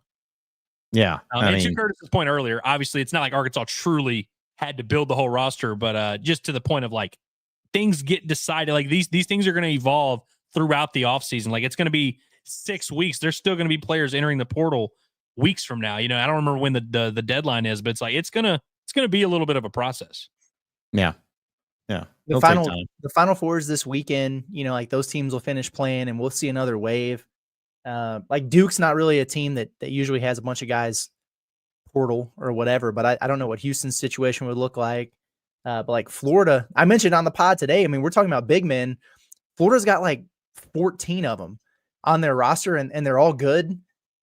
Yeah, and to Curtis's point earlier, obviously it's not like Arkansas truly had to build the whole roster, but just to the point of like things get decided, like these things are going to evolve throughout the offseason. Like it's going to be 6 weeks. There's still going to be players entering the portal weeks from now. I don't remember when the deadline is, but it's like it's gonna be a little bit of a process. Yeah. The final fours this weekend, like those teams will finish playing and we'll see another wave. Like Duke's not really a team that usually has a bunch of guys portal or whatever, but I don't know what Houston's situation would look like. But like Florida, I mentioned on the pod today, I mean, we're talking about big men. Florida's got like 14 of them on their roster and they're all good.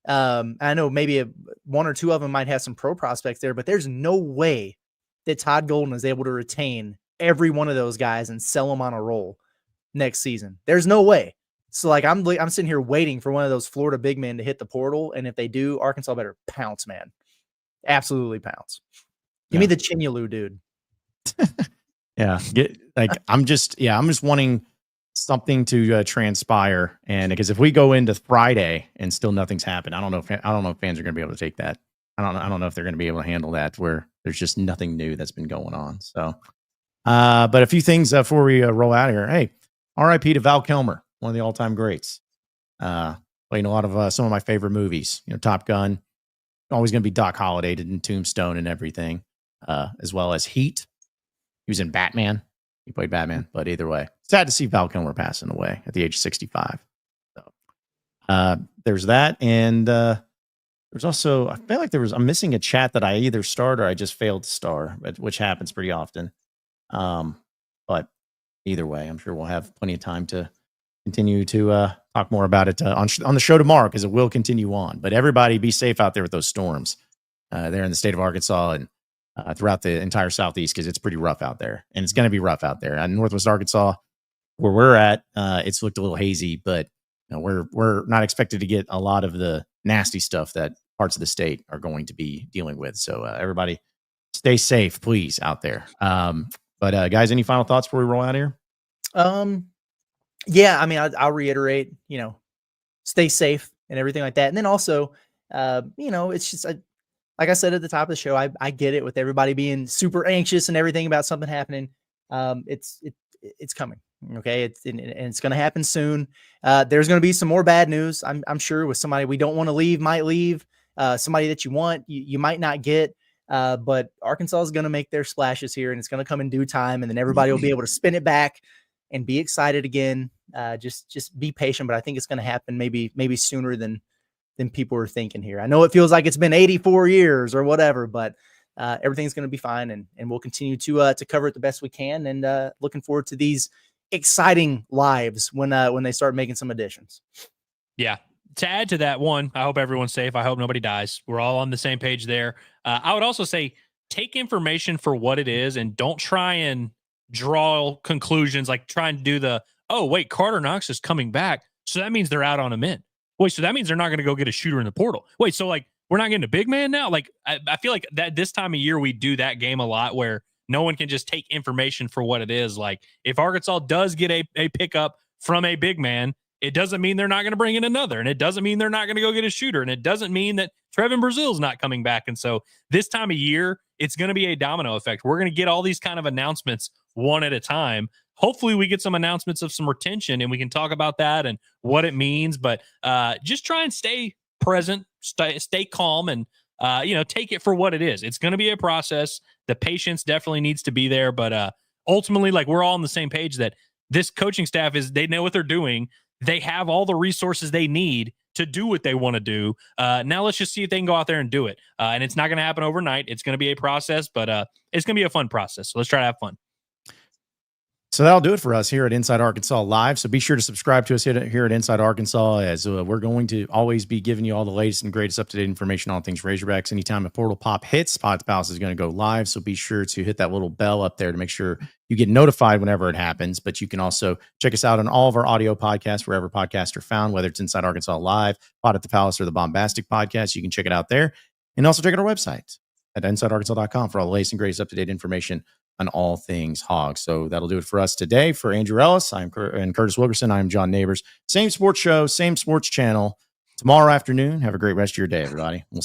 I know maybe one or two of them might have some pro prospects there, but there's no way that Todd Golden is able to retain every one of those guys and sell them on a roll next season. There's no way. So like I'm sitting here waiting for one of those Florida big men to hit the portal, and if they do, Arkansas better pounce, man. Absolutely pounce. Give me the Chinyalu dude. I'm just wanting something to transpire, and because if we go into Friday and still nothing's happened, I don't know if fans are going to be able to take that. I don't know if they're going to be able to handle that where there's just nothing new that's been going on. So, but a few things before we roll out here. Hey, R.I.P. to Val Kilmer, one of the all-time greats. Playing a lot of some of my favorite movies. Top Gun. Always going to be Doc Holliday and Tombstone and everything, as well as Heat. He was in Batman. He played Batman, but either way, sad to see Val Kilmer passing away at the age of 65. So there's that, and there's also I feel like I'm missing a chat that I either starred or I just failed to star, which happens pretty often. But either way, I'm sure we'll have plenty of time to continue to talk more about it on the show tomorrow, because it will continue on. But everybody be safe out there with those storms there in the state of Arkansas and throughout the entire Southeast, because it's pretty rough out there, and it's going to be rough out there. In Northwest Arkansas, where we're at, it's looked a little hazy, but we're not expected to get a lot of the nasty stuff that parts of the state are going to be dealing with. So everybody stay safe, please, out there. But guys, any final thoughts before we roll out here? Yeah, I mean, I'll reiterate, stay safe and everything like that. And then also, it's just like I said at the top of the show, I get it with everybody being super anxious and everything about something happening. It's coming. Okay. And it's going to happen soon. There's going to be some more bad news. I'm sure with somebody we don't want to leave, might leave, somebody that you want, you might not get. But Arkansas is going to make their splashes here, and it's going to come in due time. And then everybody will be able to spin it back and be excited again. Just be patient, but I think it's going to happen maybe sooner than people are thinking here. I know it feels like it's been 84 years or whatever, but everything's going to be fine, and we'll continue to cover it the best we can. And looking forward to these exciting lives when they start making some additions. Yeah. To add to that one, I hope everyone's safe. I hope nobody dies. We're all on the same page there. I would also say take information for what it is and don't try and draw conclusions like trying to do oh, wait, Carter Knox is coming back. So that means they're out on Ament. Wait, so that means they're not going to go get a shooter in the portal. Wait, so like we're not getting a big man now? Like I feel like that this time of year we do that game a lot where no one can just take information for what it is. Like if Arkansas does get a pickup from a big man, it doesn't mean they're not going to bring in another. And it doesn't mean they're not going to go get a shooter. And it doesn't mean that Trevin Brazil's not coming back. And so this time of year, it's going to be a domino effect. We're going to get all these kind of announcements one at a time. Hopefully we get some announcements of some retention and we can talk about that and what it means. But just try and stay present, stay calm, and take it for what it is. It's going to be a process. The patience definitely needs to be there. But ultimately, like we're all on the same page that this coaching staff they know what they're doing. They have all the resources they need to do what they want to do. Now let's just see if they can go out there and do it. And it's not going to happen overnight. It's going to be a process, but it's going to be a fun process. So let's try to have fun. So that'll do it for us here at Inside Arkansas Live. So be sure to subscribe to us here at Inside Arkansas, as we're going to always be giving you all the latest and greatest up-to-date information on things Razorbacks. Anytime a portal pop hits, Pod's Palace is going to go live. So be sure to hit that little bell up there to make sure you get notified whenever it happens. But you can also check us out on all of our audio podcasts, wherever podcasts are found, whether it's Inside Arkansas Live, Pod at the Palace, or the Bombastic Podcast. You can check it out there. And also check out our website at InsideArkansas.com for all the latest and greatest up-to-date information on all things Hogs. So that'll do it for us today. For Andrew Ellis, and Curtis Wilkerson, I'm John Neighbors. Same sports show, same sports channel. Tomorrow afternoon. Have a great rest of your day, everybody. We'll